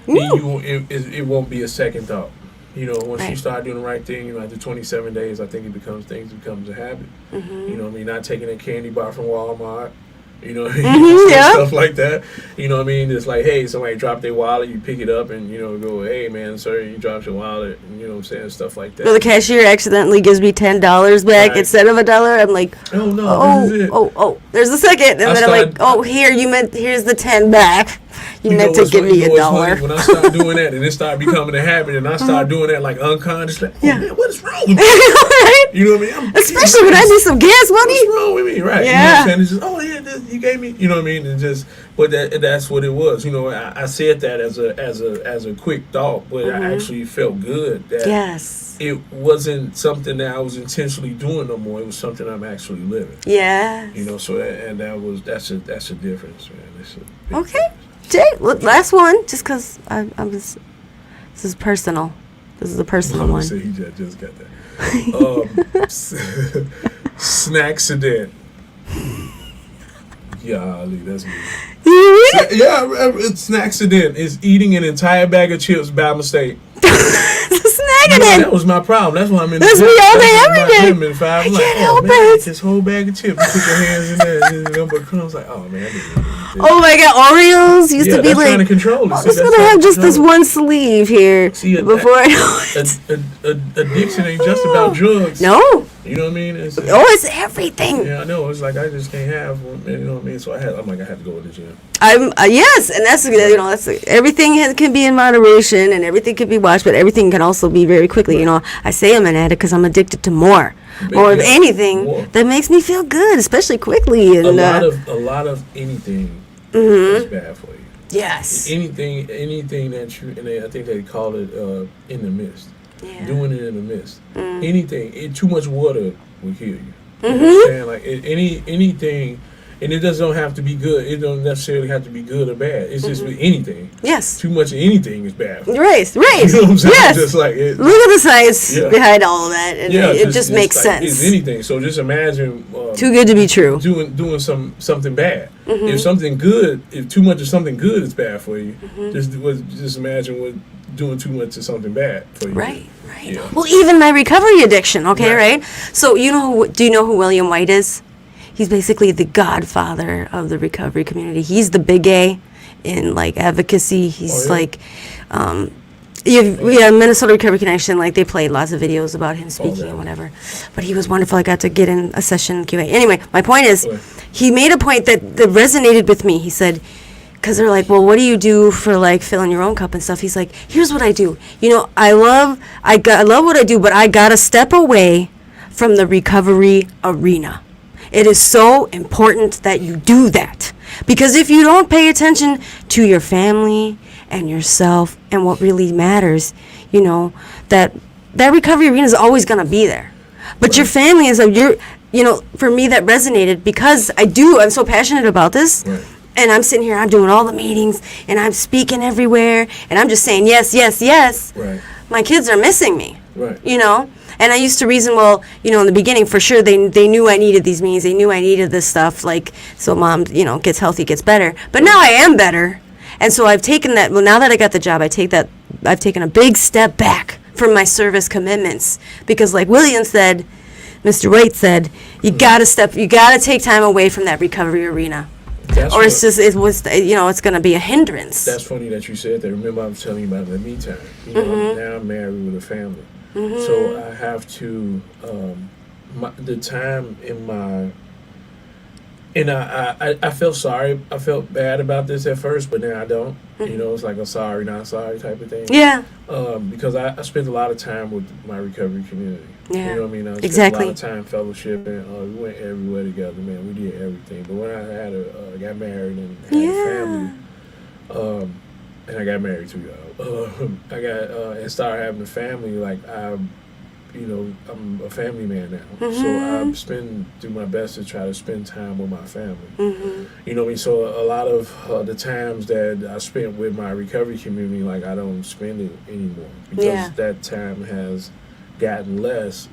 Ooh. It won't be a second thought. Once you Right. start doing the right thing, after 27 days, I think it becomes a habit. Mm-hmm. Not taking a candy bar from Walmart. Yeah. Stuff like that. It's like, hey, somebody dropped their wallet, you pick it up and, go, hey, man, sir, you dropped your wallet, and, you know what I'm saying, stuff like that. So the cashier accidentally gives me $10 back Right. instead of $1. I'm like, Oh, no, this is it. There's a second. And I then I'm like, started- here's the 10 back. You know meant to what's give funny- me you know what's funny? $1. When I started doing that, and it started becoming a habit, and I started doing that like unconsciously. Oh, Yeah. man, what is wrong with me? Right? You know what I mean? Especially when I need some gas money. What's wrong with me? Right. Yeah. You know what I'm saying? It's just, oh yeah, you gave me. You know what I mean? And just, but that's what it was. I said that as a quick thought, but I actually felt good that Yes. it wasn't something that I was intentionally doing no more. It was something I'm actually living. Yeah. So that's a difference, man. It's a big Okay. difference. Jay, look, last one, just because this is personal. This is a personal I one. say he just got that. Snacksident. Yeah, Ali, that's me. You read it? Yeah, it's snacksident. Is eating an entire bag of chips by mistake. It's snagging That was my problem. That's why I'm in the That's gym. me all day, That's every my day. gym in 5. I'm I like, can't oh help man, it. this whole bag of chips. You put your hands in there, and then but crumbs like, oh man, I didn't eat this. Oh my God, Oreos used to be that's like, trying to control it. I'm See, just that's gonna trying have to just this control it. one sleeve here See, before I know it. Addiction ain't just about drugs. No. You know what I mean? It's, It's everything. yeah, I know. It's like I just can't have one. You know what I mean? So I'm like, I have to go to the gym. I'm yes, and that's everything can be in moderation and everything can be watched, but everything can also be very quickly. I say I'm an addict because I'm addicted to more of Yeah, anything more. that makes me feel good, especially quickly. And A lot of anything is bad for you. yes, Anything that and I think they call it in the mist. yeah. Doing it in the mist. Anything. Too much water will kill you. You know what I'm saying? Like anything, and it don't have to be good. It don't necessarily have to be good or bad. It's just with anything. Yes, Too much of anything is bad. For you. right. You know what I'm saying? Yes, Just like it, look at the science Yeah. behind all of that, and it just makes like, sense. It's anything. So just imagine Too good to be true. doing something bad. If something good, if too much of something good is bad for you, just imagine what doing too much of something bad for you. Right. Yeah. Well, even my recovery addiction, okay, Right. right? So do you know who William White is? He's basically the godfather of the recovery community. He's the big A in advocacy. He's Oh, yeah? we have Minnesota Recovery Connection, they played lots of videos about him speaking yeah. and whatever. But he was wonderful. I got to get in a session QA. Anyway, my point is, Okay. he made a point that resonated with me. He said, because they're like, well, what do you do for filling your own cup and stuff? He's like, here's what I do. I love what I do, but I gotta step away from the recovery arena. It is so important that you do that, because if you don't pay attention to your family and yourself and what really matters, that recovery arena is always gonna be there. But your family is for me that resonated because I'm so passionate about this. Right. And I'm sitting here, I'm doing all the meetings, and I'm speaking everywhere, and I'm just saying yes, yes, yes. Right. My kids are missing me. Right. You know? And I used to reason, well, you know, in the beginning, for sure, they knew I needed these meetings. They knew I needed this stuff, like, so mom, you know, gets healthy, gets better. But now I am better. And so I've taken that, well, now that I got the job, I've taken a big step back from my service commitments. Because like William said, Mr. Waite said, you gotta take time away from that recovery arena. Or it's going to be a hindrance. That's funny that you said that. Remember, I was telling you about the me time. You know, now I'm married with a family, so I have to the time in my. And I felt sorry. I felt bad about this at first, but now I don't. You know, it's like a sorry, not sorry type of thing. Yeah. Because I spent a lot of time with my recovery community. Yeah. You know what I mean? I spent Exactly. a lot of time fellowship, and we went everywhere together, man. We did everything. But when I got married and had a family, and I got married too, y'all. I got and started having a family. Like I'm a family man now, so I do my best to try to spend time with my family. You know what I mean? So a lot of the times that I spent with my recovery community, like I don't spend it anymore because that time has gotten less,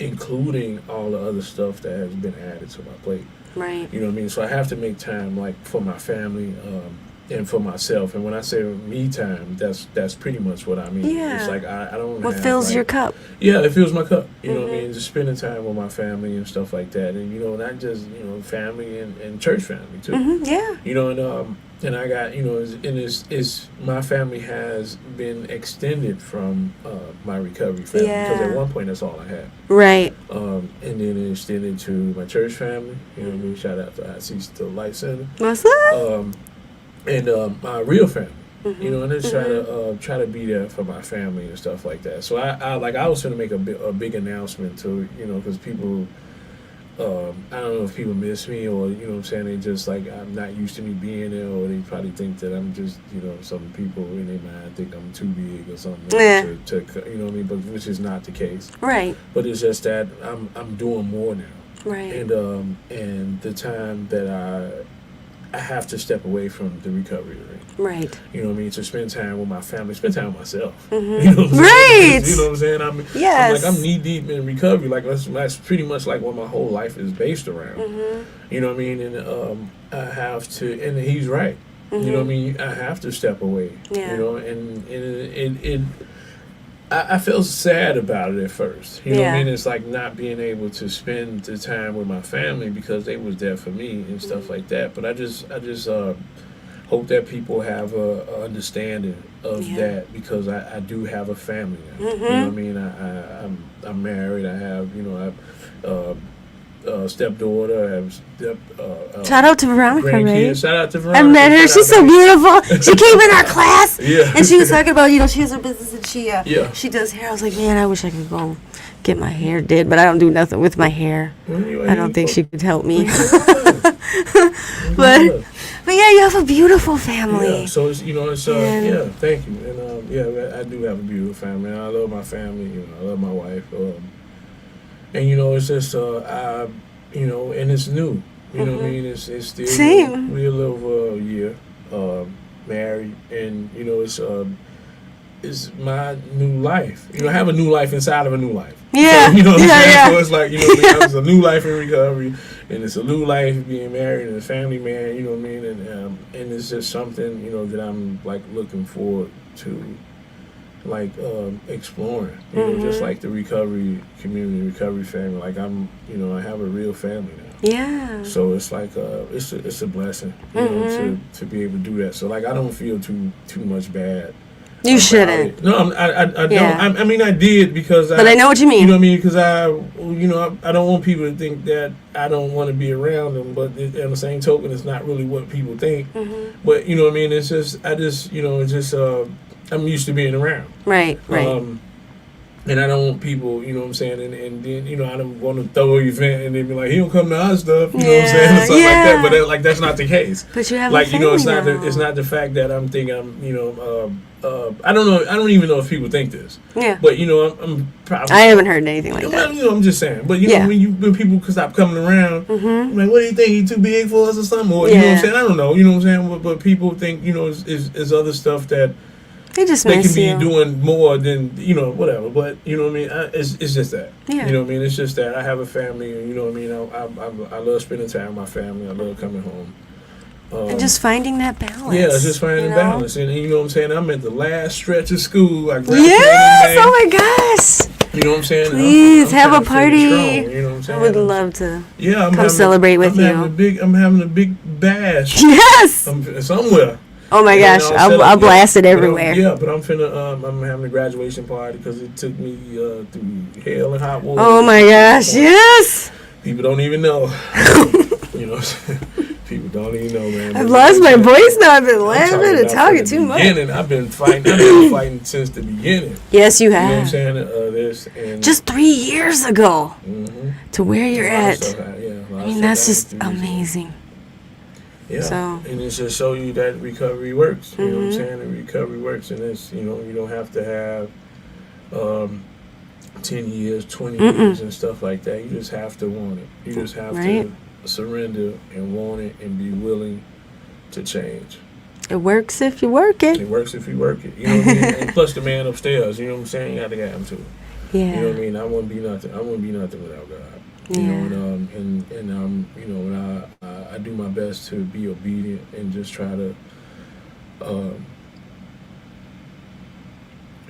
including all the other stuff that has been added to my plate. Right. You know what I mean? So I have to make time like for my family and for myself. And when I say me time, that's pretty much what I mean. Yeah. It's like I don't What have, fills like, your cup? Yeah, it fills my cup. You know what I mean? Just spending time with my family and stuff like that. And, you know, not just, you know, family and church family too. Yeah. You know, and I got, you know, it's my family has been extended from my recovery family because at one point that's all I had. Right. And then it extended to my church family. You know what I mean? Shout out to IC's the Life Center. What's that? And my real family. You know, and just try to be there for my family and stuff like that. So I was going to make a big announcement to, you know, because people, I don't know if people miss me or, you know what I'm saying, they just like, I'm not used to me being there, or they probably think that I'm just, you know, some people in their mind think I'm too big or something to you know what I mean, but which is not the case. Right. But it's just that I'm doing more now. Right. And the time that I have to step away from the recovery ring. Right. You know what I mean? To spend time with my family, spend time with myself. You know what I'm Right. saying? You know what I'm saying? Yes. I'm knee deep in recovery. Like that's pretty much like what my whole life is based around. You know what I mean? And I have to, and he's right. You know what I mean? I have to step away. Yeah. You know, and I felt sad about it at first. You know what I mean? It's like not being able to spend the time with my family because they was there for me and stuff like that. But I just hope that people have a understanding of that, because I do have a family now. You know what I mean? I'm married. I have, you know, stepdaughter. I have Shout out to Veronica, right? Shout out to Veronica. I met her. She's so beautiful. She came in our class. Yeah. And she was talking about, you know, she has her business and she Yeah. does hair. I was like, man, I wish I could go get my hair did, but I don't do nothing with my hair. I don't think she could help me. But yeah, you have a beautiful family. Yeah, so it's, you know, it's thank you. And I do have a beautiful family. I love my family. You know, I love my wife. And you know, it's just you know, and it's new. You know what I mean? It's still Same. We're a little over a year married, and you know, it's my new life. You know, I have a new life inside of a new life. Yeah. So, you know what I'm saying? Yeah. So it's like, you know, it's a new life in recovery, and it's a new life being married and a family man. You know what I mean? And it's just something, you know, that I'm like looking forward to, like exploring. You know, just like the recovery community, recovery family. Like I have a real family now. Yeah. So it's like it's a blessing, you know, to be able to do that. So like I don't feel too much bad. You shouldn't. No, I don't. I mean, I did because. But I know what you mean. You know what I mean? Because I don't want people to think that I don't want to be around them. But on the same token, it's not really what people think. But you know what I mean? It's just, I'm used to being around. Right. And I don't want people, you know what I'm saying, and then, you know, I don't want to throw an event and they be like, he don't come to our stuff, you know what I'm saying, or something like that. But like that's not the case. But you have like, a you know, it's not family it's not the fact that I'm thinking I'm, you know, I don't know, I don't even know if people think this. Yeah. But you know, I'm probably. I haven't heard anything like that. You know, I'm just saying. But you know, when people stop coming around, I'm like, what do you think? He too big for us or something? Or you know what I'm saying? I don't know. You know what I'm saying? But people think, you know, is other stuff that. They can be doing more than, you know, whatever. But, you know what I mean? It's just that. Yeah. You know what I mean? It's just that I have a family, and, you know what I mean? I love spending time with my family. I love coming home. And just finding that balance. Yeah, just finding the balance. And you know what I'm saying? I'm at the last stretch of school. I graduated Yes! in May. Oh, my gosh! You know what I'm saying? Please, I'm have a party. Strong, you know what I'm saying? I would love to come celebrate with you. I'm having a big bash. Yes! Somewhere. Oh my gosh, I'll blast it everywhere. But I'm finna, I'm having a graduation party because it took me through hell and hot water. Oh my gosh, yes! People don't even know. You know, people don't even know, man. I've lost my voice now. I've been laughing and talking too much. I've been fighting since the beginning. Yes, you have. You know what I'm saying? And just 3 years ago to where you're at. I mean, that's just amazing. Yeah, and it's just show you that recovery works. You know what I'm saying? And recovery works, and it's, you know, you don't have to have 10 years, 20 years, and stuff like that. You just have to want it. You just have to surrender and want it and be willing to change. It works if you work it. It works if you work it. You know what I mean? And plus the man upstairs. You know what I'm saying? You got to get him too. Yeah. You know what I mean? I wouldn't be nothing. I wouldn't be nothing without God. You know, and you know, and I do my best to be obedient and just try to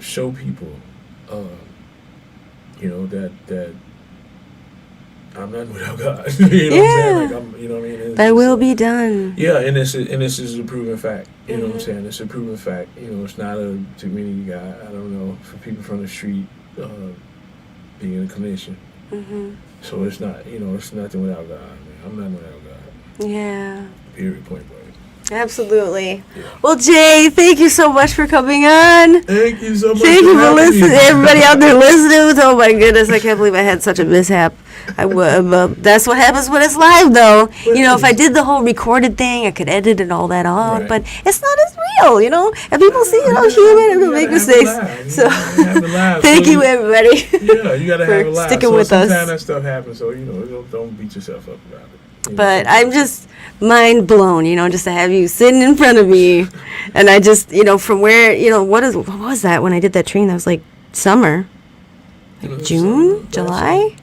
show people, you know, that I'm nothing without God. You know what I'm saying? Like you know what I mean? That will be done. Yeah, and this is a proven fact. You know what I'm saying? It's a proven fact. You know, it's not a too many guys. I don't know, for people from the street being a clinician. So it's not, you know, it's nothing without God, man. I'm nothing without God. Yeah. Period, point blank. Absolutely. Yeah. Well, Jay, thank you so much for coming on. Thank you so much. Thank you for listening. Everybody out there listening. Oh my goodness, I can't believe I had such a mishap. That's what happens when it's live, though. You know, if I did the whole recorded thing, I could edit and all that off, but it's not as real, you know. And people see, you know, human and make mistakes. So, thank you, everybody. Yeah, you gotta have a live. Sticking with us. Sometimes that stuff happens, so you know, don't beat yourself up about it. But I'm just mind blown, you know, just to have you sitting in front of me, and I just, you know, from where, you know, what was that when I did that training? That was like summer, like June, July.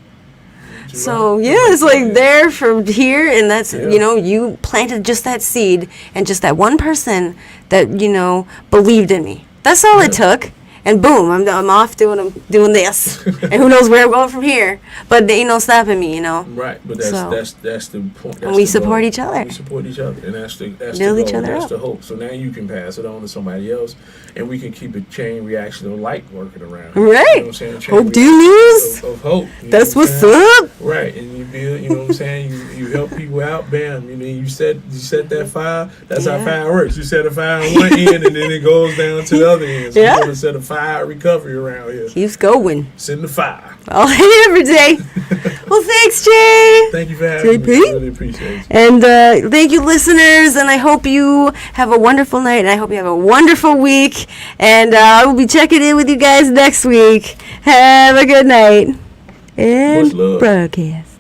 So yeah, it's like there from here, and that's you know, you planted just that seed, and just that one person that, you know, believed in me. That's all it took. And boom, I'm off doing this, and who knows where I'm going from here. But they ain't no stopping me, you know. Right, but that's the point. And we support each other. We support each other, and that's the build goal. Each other that's up. the hope. So now you can pass it on to somebody else, and we can keep a chain reaction of light working around. Right. You know what I'm saying? Hope dealers. Of hope. That's what's up. Right, and you build. You know what I'm saying? You help people out. Bam. You know, you set that fire. That's how fire works. You set a fire on one end, and then it goes down to the other end. So you're gonna set a fire recovery around here. Keeps going. Send the fire. All every day. Well, thanks, Jay. Thank you for having me. I really appreciate it. And thank you, listeners. And I hope you have a wonderful night. And I hope you have a wonderful week. And I will be checking in with you guys next week. Have a good night. And broadcast.